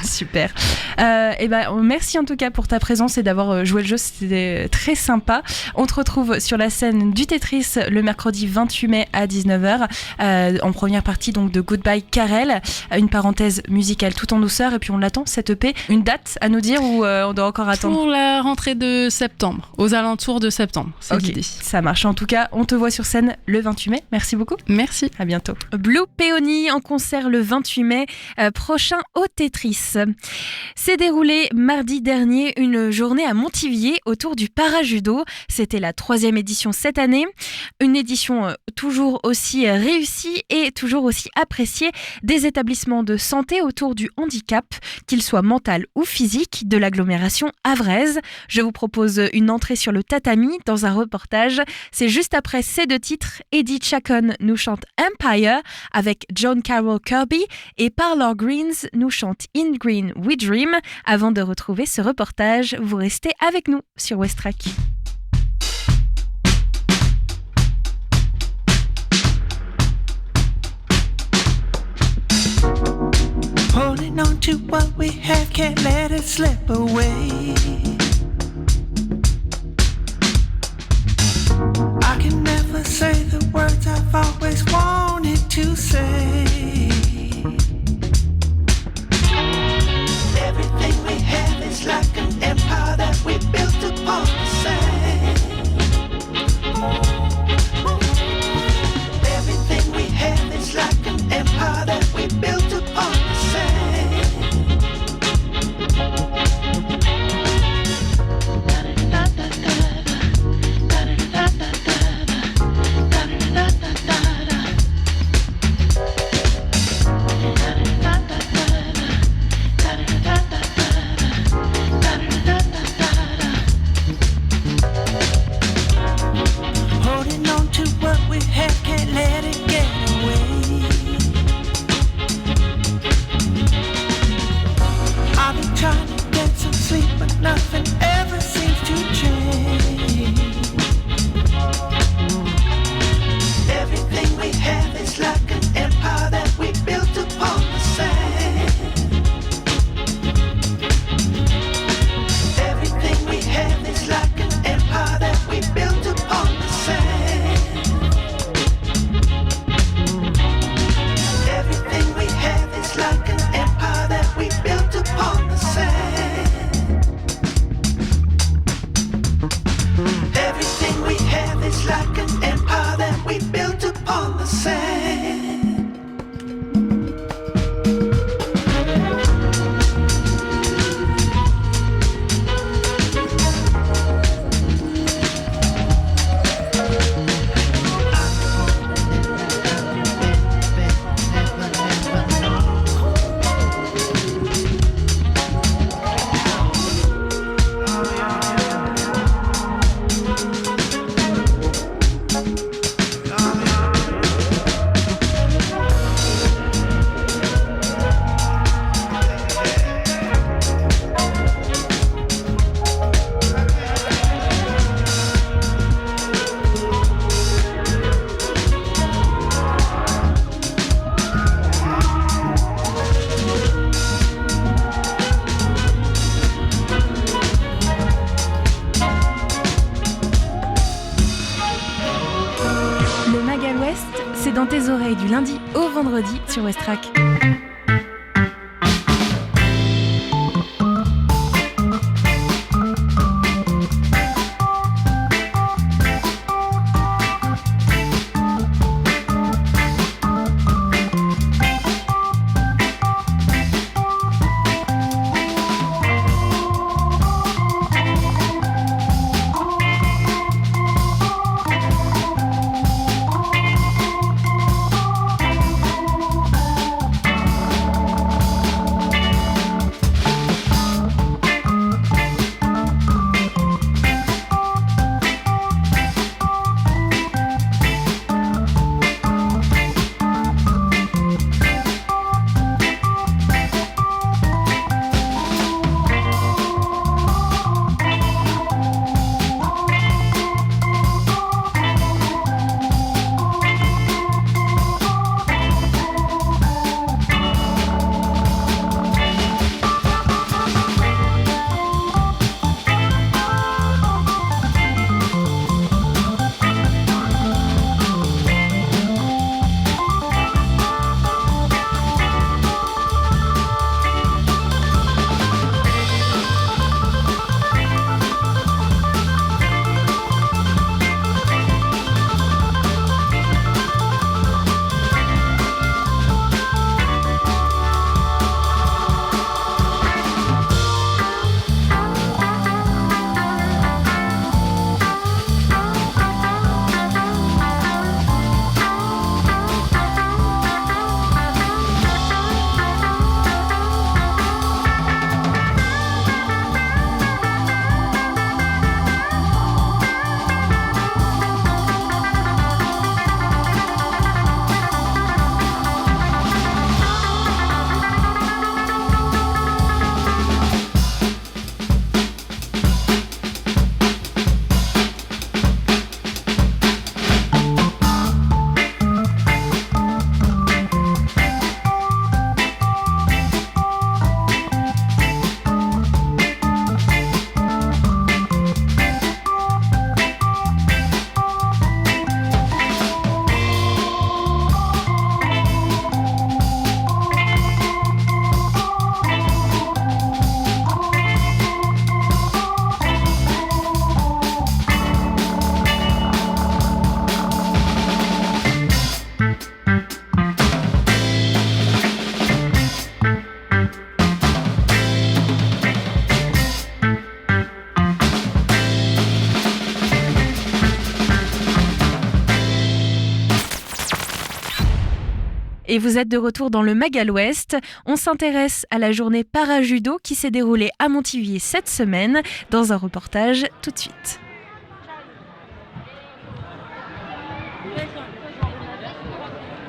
Super. Merci en tout cas pour ta présence et d'avoir joué le jeu, c'était très sympa. On te retrouve sur la scène du Tetris le mercredi 28 mai à 19h en première partie donc de Goodbye Karel, une parenthèse musicale tout en douceur et puis on l'attend cette EP. Une date à nous dire ou on doit encore attendre ? Pour la rentrée de septembre, aux alentours de septembre, c'est l'idée. Ça marche. En tout cas, on te voit sur scène le 28 mai. Merci beaucoup. Merci. À bientôt. Blue Peony en concert le 28 mai. Prochain au Tetris. S'est déroulé mardi dernier une journée à Montivier autour du parajudo. C'était la 3e édition cette année. Une édition toujours aussi réussie et toujours aussi appréciée des établissements de santé autour du handicap, qu'il soit mental ou physique, de l'agglomération havraise. Je vous propose une entrée sur le tatami dans un reportage. C'est juste après ces 2 titres. Eddie Chacon nous chante Empire avec John Carroll Kirby et Parlor Greens nous chante In Green We Dream. Avant de retrouver ce reportage, vous restez avec nous sur Westrack. Holding on to what we have, can't let it slip away. I can never say the words I've always wanted to say. Everything we have is like an empire that we built upon the sand. Everything we have is like an empire that we built upon the sand. tes oreilles du lundi au vendredi sur Westrack. Et vous êtes de retour dans le Magal Ouest. On s'intéresse à la journée Parajudo qui s'est déroulée à Montivier cette semaine dans un reportage tout de suite.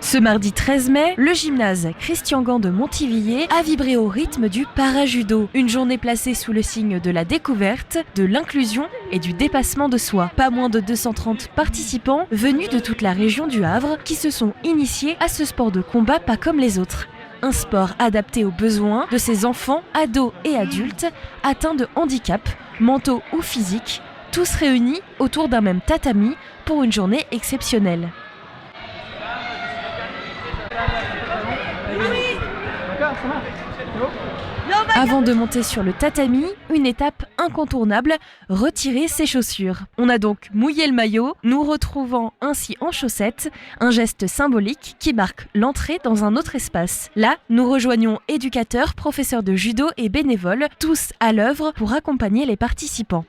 Ce mardi 13 mai, le gymnase Christian Gand de Montivier a vibré au rythme du parajudo. Une journée placée sous le signe de la découverte, de l'inclusion et du dépassement de soi. Pas moins de 230 participants venus de toute la région du Havre qui se sont initiés à ce sport de combat pas comme les autres. Un sport adapté aux besoins de ces enfants, ados et adultes atteints de handicap, mentaux ou physiques, tous réunis autour d'un même tatami pour une journée exceptionnelle. Avant de monter sur le tatami, une étape incontournable, retirer ses chaussures. On a donc mouillé le maillot, nous retrouvant ainsi en chaussettes, un geste symbolique qui marque l'entrée dans un autre espace. Là, nous rejoignons éducateurs, professeurs de judo et bénévoles, tous à l'œuvre pour accompagner les participants.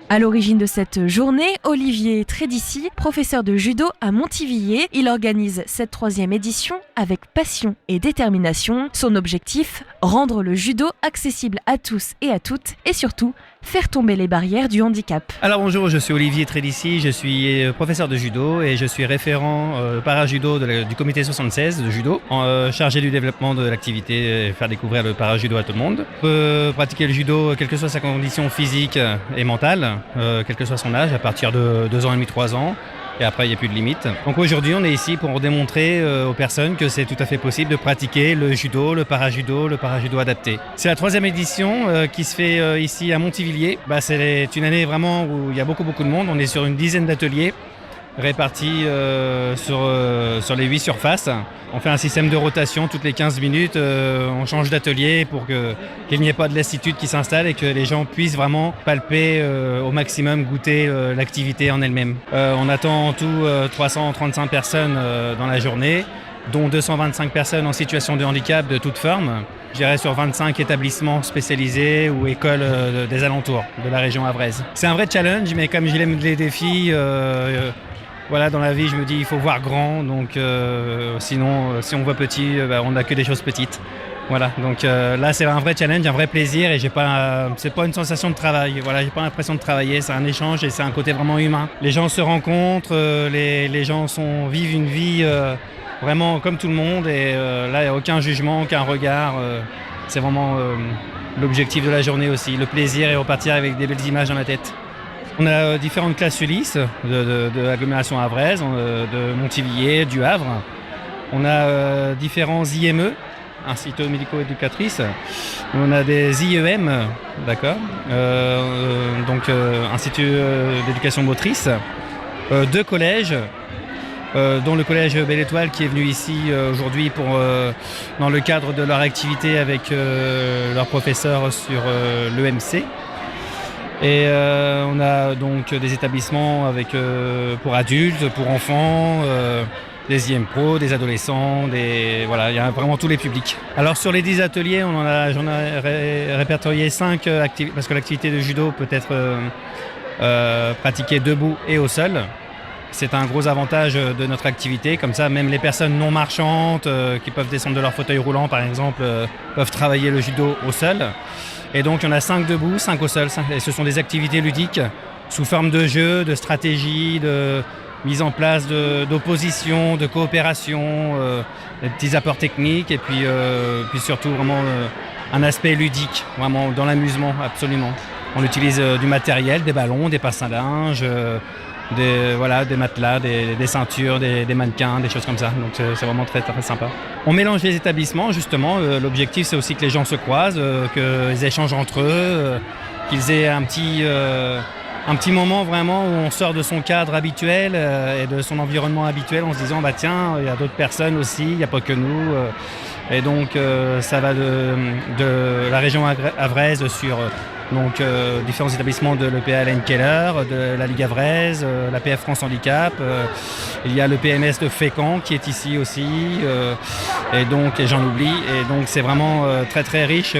À l'origine de cette journée, Olivier Trédici, professeur de judo à Montivier, il organise cette 3e édition avec passion et détermination. Son objectif, rendre le judo accessible à tous et à toutes et surtout faire tomber les barrières du handicap. Alors bonjour, je suis Olivier Trédici, je suis professeur de judo et je suis référent parajudo du comité 76 de judo, chargé du développement de l'activité et faire découvrir le parajudo à tout le monde. On peut pratiquer le judo quelle que soit sa condition physique et mentale, quel que soit son âge, à partir de 2 ans et demi, 3 ans. Et après, il n'y a plus de limite. Donc aujourd'hui, on est ici pour démontrer aux personnes que c'est tout à fait possible de pratiquer le judo, le parajudo adapté. C'est la 3e édition qui se fait ici à Montivilliers. C'est une année vraiment où il y a beaucoup de monde. On est sur une dizaine d'ateliers répartis sur les 8 surfaces. On fait un système de rotation toutes les 15 minutes. On change d'atelier pour qu'il n'y ait pas de lassitude qui s'installe et que les gens puissent vraiment palper au maximum, goûter l'activité en elle-même. On attend en tout 335 personnes dans la journée, dont 225 personnes en situation de handicap de toute forme. Je dirais sur 25 établissements spécialisés ou écoles des alentours de la région havraise. C'est un vrai challenge, mais comme j'aime les défis, voilà, dans la vie, je me dis il faut voir grand, donc sinon, si on voit petit, on n'a que des choses petites. Voilà, donc là, c'est un vrai challenge, un vrai plaisir, et c'est pas une sensation de travail. Voilà, j'ai pas l'impression de travailler, c'est un échange et c'est un côté vraiment humain. Les gens se rencontrent, les gens vivent une vie vraiment comme tout le monde, et là, il n'y a aucun jugement, aucun regard. C'est vraiment l'objectif de la journée aussi, le plaisir et repartir avec des belles images dans la tête. On a différentes classes Ulysse de l'agglomération havraise, de Montivilliers, du Havre. On a différents IME, instituts médico-éducatrices. On a des IEM, d'accord, donc institut d'éducation motrice. 2 collèges, dont le collège Belle Étoile qui est venu ici aujourd'hui dans le cadre de leur activité avec leurs professeurs sur l'EMC. Et on a donc des établissements pour adultes, pour enfants, des IM Pro, des adolescents, voilà, il y a vraiment tous les publics. Alors sur les 10 ateliers, j'en ai répertorié 5 activités, parce que l'activité de judo peut être pratiquée debout et au sol. C'est un gros avantage de notre activité, comme ça même les personnes non marchandes qui peuvent descendre de leur fauteuil roulant par exemple, peuvent travailler le judo au sol. Et donc il y en a 5 debout, 5 au sol, et ce sont des activités ludiques sous forme de jeu, de stratégie, de mise en place d'opposition, de coopération, des petits apports techniques, et puis surtout vraiment un aspect ludique, vraiment dans l'amusement absolument. On utilise du matériel, des ballons, des bassins à linge, des matelas, des ceintures, des mannequins, des choses comme ça. Donc c'est vraiment très, très sympa. On mélange les établissements justement. L'objectif c'est aussi que les gens se croisent, qu'ils échangent entre eux, qu'ils aient un petit moment vraiment où on sort de son cadre habituel et de son environnement habituel en se disant tiens, il y a d'autres personnes aussi, il n'y a pas que nous. Et donc ça va de la région havraise sur différents établissements de l'EPA Alain Keller, de la Ligue havraise, l'APF France Handicap. Il y a le PMS de Fécamp qui est ici aussi, et j'en oublie. Et donc c'est vraiment très très riche,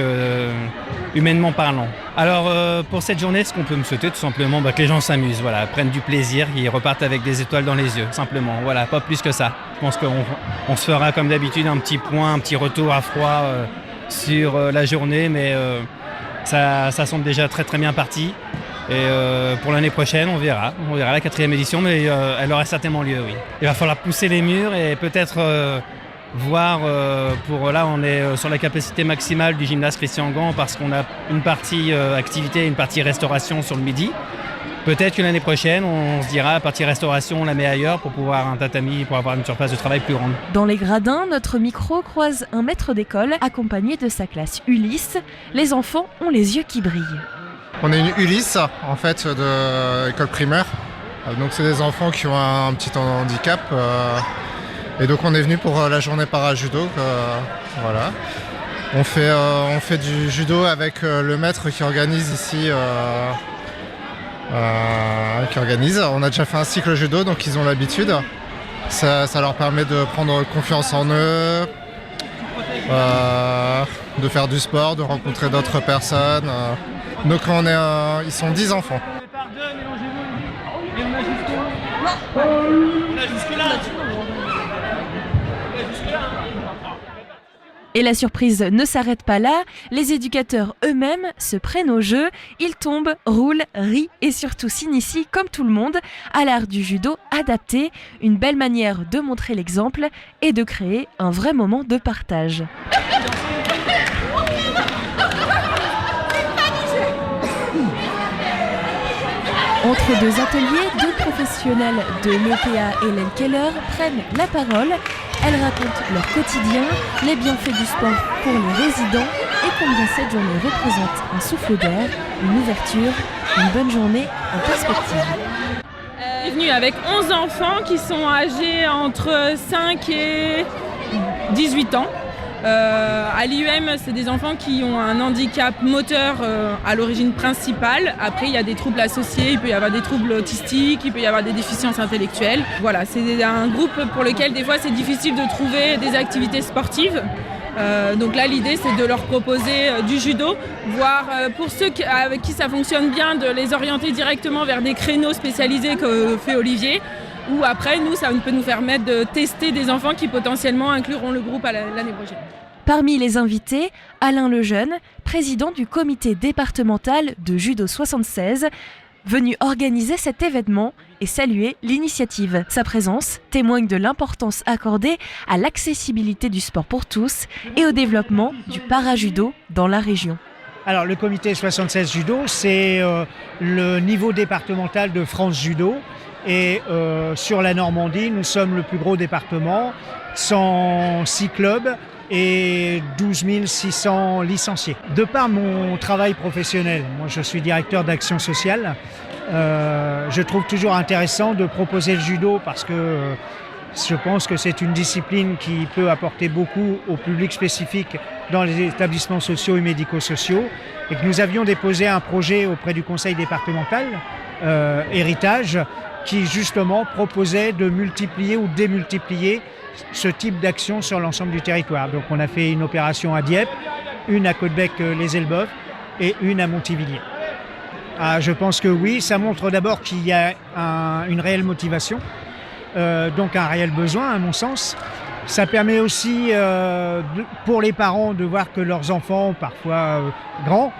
humainement parlant. Alors pour cette journée, ce qu'on peut me souhaiter tout simplement, que les gens s'amusent, voilà, prennent du plaisir, qu'ils repartent avec des étoiles dans les yeux, simplement. Voilà, pas plus que ça. Je pense qu'on se fera comme d'habitude un petit retour à froid sur la journée, mais ça semble déjà très très bien parti. Et pour l'année prochaine, on verra la 4e édition, mais elle aura certainement lieu, oui. Il va falloir pousser les murs et peut-être voir, là on est sur la capacité maximale du gymnase Christian Gant, parce qu'on a une partie activité et une partie restauration sur le midi. Peut-être que l'année prochaine, on se dira, partie restauration, on la met ailleurs pour pouvoir un tatami, pour avoir une surface de travail plus grande. Dans les gradins, notre micro croise un maître d'école accompagné de sa classe Ulysse. Les enfants ont les yeux qui brillent. On est une Ulysse, en fait, de école primaire. Donc c'est des enfants qui ont un petit handicap. Et donc on est venu pour la journée para-judo. Voilà. On fait du judo avec le maître qui organise ici. On a déjà fait un cycle judo, donc ils ont l'habitude. Ça leur permet de prendre confiance en eux, de faire du sport, de rencontrer d'autres personnes. Donc ils sont 10 enfants. Et la surprise ne s'arrête pas là, les éducateurs eux-mêmes se prennent au jeu, ils tombent, roulent, rient et surtout s'initient comme tout le monde à l'art du judo adapté, une belle manière de montrer l'exemple et de créer un vrai moment de partage. Entre deux ateliers, 2 professionnelles de l'EPA Hélène Keller prennent la parole. Elles racontent leur quotidien, les bienfaits du sport pour les résidents et combien cette journée représente un souffle d'air, une ouverture, une bonne journée en perspective. Je suis venue avec 11 enfants qui sont âgés entre 5 et 18 ans. À l'IUM, c'est des enfants qui ont un handicap moteur à l'origine principale. Après, il y a des troubles associés, il peut y avoir des troubles autistiques, il peut y avoir des déficiences intellectuelles. Voilà, c'est un groupe pour lequel des fois c'est difficile de trouver des activités sportives. Donc là, l'idée, c'est de leur proposer du judo, voire pour ceux avec qui ça fonctionne bien, de les orienter directement vers des créneaux spécialisés que fait Olivier. Ou après, nous, ça peut nous permettre de tester des enfants qui potentiellement incluront le groupe l'année prochaine. Parmi les invités, Alain Lejeune, président du comité départemental de Judo 76, venu organiser cet événement et saluer l'initiative. Sa présence témoigne de l'importance accordée à l'accessibilité du sport pour tous et au développement du para-judo dans la région. Alors, le comité 76 Judo, c'est le niveau départemental de France Judo. Et sur la Normandie, nous sommes le plus gros département, 106 clubs et 12 600 licenciés. De par mon travail professionnel, moi je suis directeur d'action sociale, je trouve toujours intéressant de proposer le judo parce que je pense que c'est une discipline qui peut apporter beaucoup au public spécifique dans les établissements sociaux et médico-sociaux et que nous avions déposé un projet auprès du conseil départemental, Héritage, qui justement proposait de multiplier ou démultiplier ce type d'action sur l'ensemble du territoire. Donc on a fait une opération à Dieppe, une à Caudebec-les-Elbeuf et une à Montivilliers. Je pense que oui, ça montre d'abord qu'il y a une réelle motivation, donc un réel besoin à mon sens. Ça permet aussi pour les parents de voir que leurs enfants, parfois grands,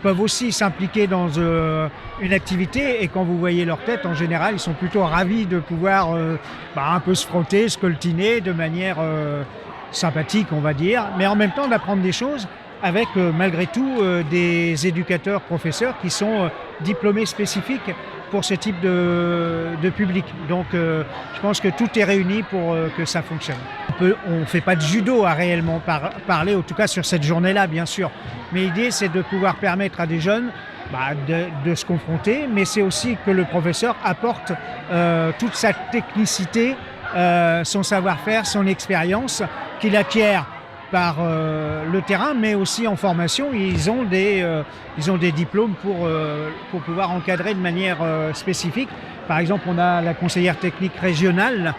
peuvent aussi s'impliquer dans une activité et quand vous voyez leur tête, en général, ils sont plutôt ravis de pouvoir un peu se frotter, se coltiner de manière sympathique, on va dire, mais en même temps d'apprendre des choses avec malgré tout des éducateurs, professeurs qui sont diplômés spécifiques pour ce type de public. Donc je pense que tout est réuni pour que ça fonctionne. On ne fait pas de judo à réellement parler, en tout cas sur cette journée-là, bien sûr. Mais l'idée, c'est de pouvoir permettre à des jeunes de se confronter, mais c'est aussi que le professeur apporte toute sa technicité, son savoir-faire, son expérience, qu'il acquiert par le terrain, mais aussi en formation. Ils ont des diplômes pour pouvoir encadrer de manière spécifique. Par exemple, on a la conseillère technique régionale,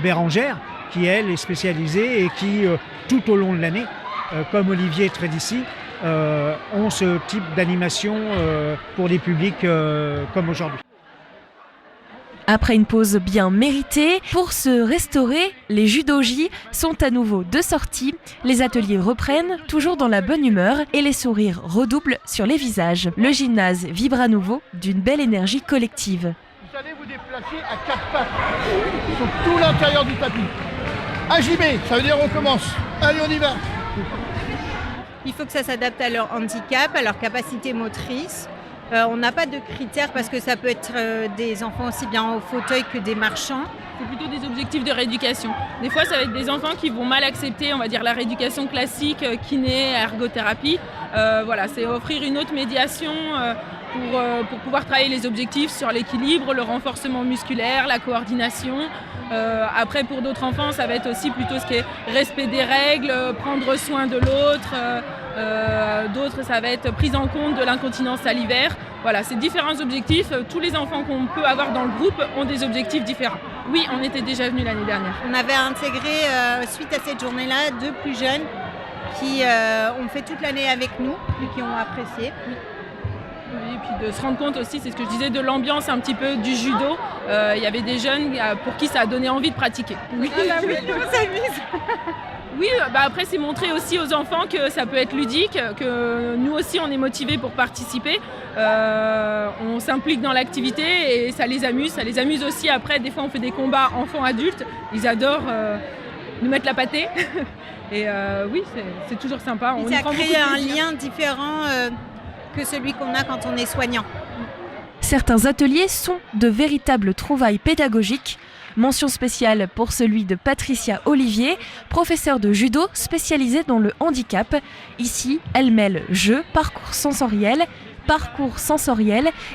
Bérangère, qui, elle, est spécialisée et qui, tout au long de l'année, comme Olivier Trédici, ont ce type d'animation pour des publics comme aujourd'hui. Après une pause bien méritée, pour se restaurer, les judojis sont à nouveau de sortie. Les ateliers reprennent, toujours dans la bonne humeur, et les sourires redoublent sur les visages. Le gymnase vibre à nouveau d'une belle énergie collective. Vous allez vous déplacer à 4 pattes sur tout l'intérieur du tapis. AJB, ça veut dire on commence. Allez, on y va. Il faut que ça s'adapte à leur handicap, à leur capacité motrice. On n'a pas de critères parce que ça peut être des enfants aussi bien au fauteuil que des marchands. C'est plutôt des objectifs de rééducation. Des fois, ça va être des enfants qui vont mal accepter, on va dire, la rééducation classique, kiné, ergothérapie. Voilà, c'est offrir une autre médiation pour pouvoir travailler les objectifs sur l'équilibre, le renforcement musculaire, la coordination. Après, pour d'autres enfants, ça va être aussi plutôt ce qui est respect des règles, prendre soin de l'autre. D'autres, ça va être prise en compte de l'incontinence salivaire. Voilà, c'est différents objectifs. Tous les enfants qu'on peut avoir dans le groupe ont des objectifs différents. Oui, on était déjà venus l'année dernière. On avait intégré, suite à cette journée-là, 2 plus jeunes qui ont fait toute l'année avec nous et qui ont apprécié. Oui, et puis de se rendre compte aussi, c'est ce que je disais, de l'ambiance un petit peu du judo. Il y avait des jeunes pour qui ça a donné envie de pratiquer. Oui, oui, on s'amuse. Oui, après c'est montrer aussi aux enfants que ça peut être ludique, que nous aussi on est motivés pour participer. On s'implique dans l'activité et ça les amuse aussi. Après, des fois on fait des combats enfants-adultes, ils adorent nous mettre la pâtée. Et oui, c'est toujours sympa. Ça crée un lien différent que celui qu'on a quand on est soignant. Certains ateliers sont de véritables trouvailles pédagogiques. Mention spéciale pour celui de Patricia Olivier, professeure de judo spécialisée dans le handicap. Ici, elle mêle jeu, parcours sensoriel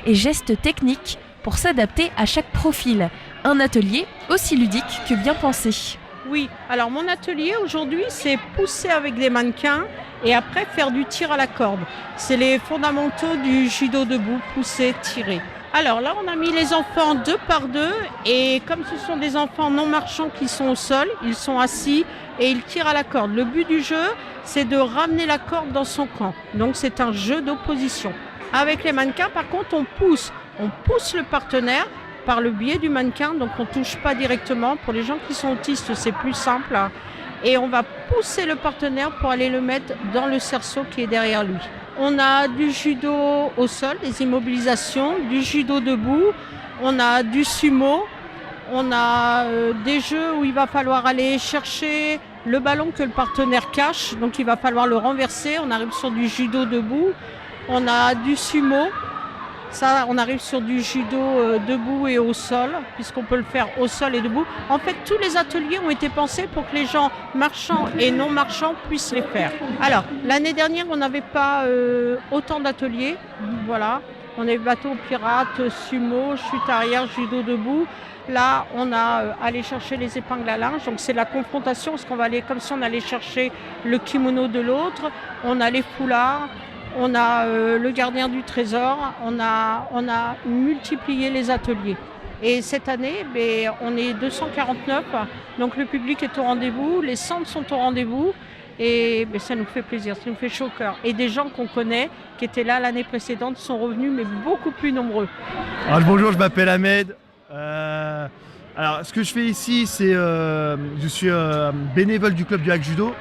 et gestes techniques pour s'adapter à chaque profil. Un atelier aussi ludique que bien pensé. Oui, alors mon atelier aujourd'hui, c'est pousser avec des mannequins et après faire du tir à la corde. C'est les fondamentaux du judo debout, pousser, tirer. Alors là, on a mis les enfants 2 par 2 et comme ce sont des enfants non marchands qui sont au sol, ils sont assis et ils tirent à la corde. Le but du jeu, c'est de ramener la corde dans son camp. Donc c'est un jeu d'opposition. Avec les mannequins, par contre, on pousse le partenaire par le biais du mannequin, donc on ne touche pas directement. Pour les gens qui sont autistes, c'est plus simple. Et on va pousser le partenaire pour aller le mettre dans le cerceau qui est derrière lui. On a du judo au sol, des immobilisations, du judo debout, on a du sumo, on a des jeux où il va falloir aller chercher le ballon que le partenaire cache, donc il va falloir le renverser. On arrive sur du judo debout, on a du sumo. Ça, on arrive sur du judo debout et au sol, puisqu'on peut le faire au sol et debout. En fait, tous les ateliers ont été pensés pour que les gens marchands et non marchands puissent les faire. Alors, l'année dernière, on n'avait pas autant d'ateliers. Voilà, on avait bateau pirate, sumo, chute arrière, judo debout. Là, on a allé chercher les épingles à linge, donc c'est la confrontation, parce qu'on va aller comme si on allait chercher le kimono de l'autre. On a les foulards. On a le gardien du trésor, on a multiplié les ateliers. Et cette année, on est 249, donc le public est au rendez-vous, les centres sont au rendez-vous et ça nous fait plaisir, ça nous fait chaud au cœur. Et des gens qu'on connaît, qui étaient là l'année précédente, sont revenus, mais beaucoup plus nombreux. Alors, bonjour, je m'appelle Ahmed. Alors, ce que je fais ici, c'est je suis bénévole du club du hack judo.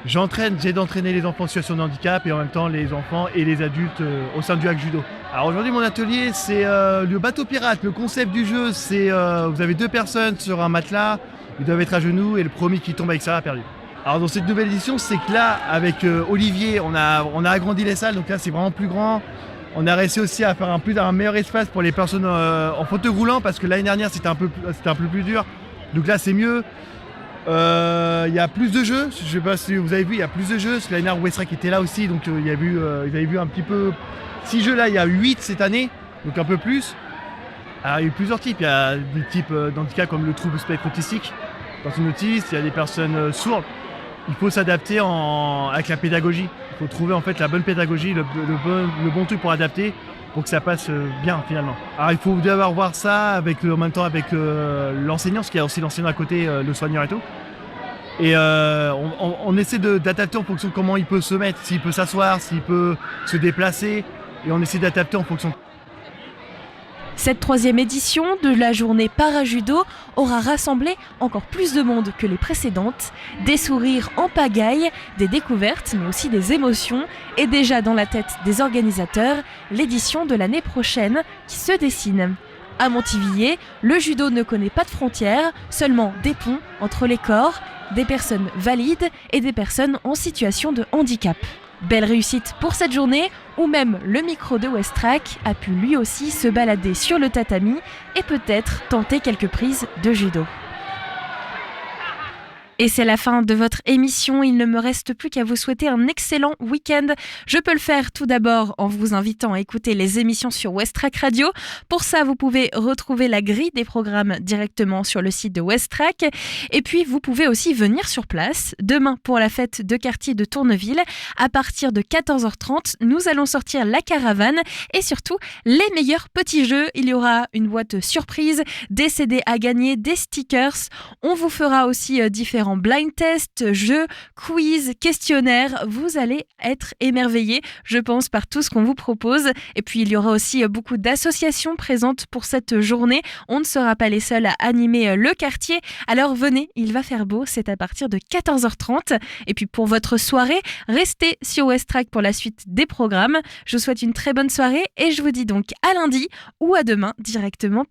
J'ai d'entraîner les enfants en situation de handicap et en même temps les enfants et les adultes au sein du hack judo. Alors aujourd'hui mon atelier c'est le bateau pirate. Le concept du jeu c'est vous avez 2 personnes sur un matelas, ils doivent être à genoux et le premier qui tombe avec ça a perdu. Alors dans cette nouvelle édition c'est que là avec Olivier on a agrandi les salles, donc là c'est vraiment plus grand. On a réussi aussi à faire un meilleur espace pour les personnes en fauteuil roulant parce que l'année dernière c'était un peu plus dur. Donc là c'est mieux. Il y a plus de jeux, je ne sais pas si vous avez vu, il y a plus de jeux, parce que l'année dernière Westrack était là aussi, donc ils avaient vu un petit peu 6 jeux là, il y a 8 cette année, donc un peu plus. Alors il y a eu plusieurs types, il y a des types d'handicap comme le trouble spectre autistique, personnes autistes, il y a des personnes sourdes. Il faut s'adapter avec la pédagogie, il faut trouver en fait la bonne pédagogie, le bon truc pour adapter, pour que ça passe bien finalement. Alors il faut d'abord voir ça en même temps avec l'enseignant, parce qu'il y a aussi l'enseignant à côté, le soigneur et tout. Et on essaie d'adapter en fonction de comment il peut se mettre, s'il peut s'asseoir, s'il peut se déplacer, et on essaie d'adapter en fonction. Cette 3e édition de la journée Parajudo aura rassemblé encore plus de monde que les précédentes. Des sourires en pagaille, des découvertes, mais aussi des émotions. Et déjà dans la tête des organisateurs, l'édition de l'année prochaine qui se dessine. À Montivilliers, le judo ne connaît pas de frontières, seulement des ponts entre les corps, des personnes valides et des personnes en situation de handicap. Belle réussite pour cette journée où même le micro de Westrack a pu lui aussi se balader sur le tatami et peut-être tenter quelques prises de judo. Et c'est la fin de votre émission, il ne me reste plus qu'à vous souhaiter un excellent week-end. Je peux le faire tout d'abord en vous invitant à écouter les émissions sur Westrack Radio. Pour ça, vous pouvez retrouver la grille des programmes directement sur le site de Westrack. Et puis, vous pouvez aussi venir sur place. Demain, pour la fête de quartier de Tourneville, à partir de 14h30, nous allons sortir la caravane et surtout les meilleurs petits jeux. Il y aura une boîte surprise, des CD à gagner, des stickers. On vous fera aussi différents blind tests, jeux, quiz, questionnaires. Vous allez être émerveillés, je pense, par tout ce qu'on vous propose. Et puis, il y aura aussi beaucoup d'associations présentes pour cette journée. On ne sera pas les seuls à animer le quartier. Alors venez, il va faire beau. C'est à partir de 14h30. Et puis, pour votre soirée, restez sur Westrack pour la suite des programmes. Je vous souhaite une très bonne soirée et je vous dis donc à lundi ou à demain directement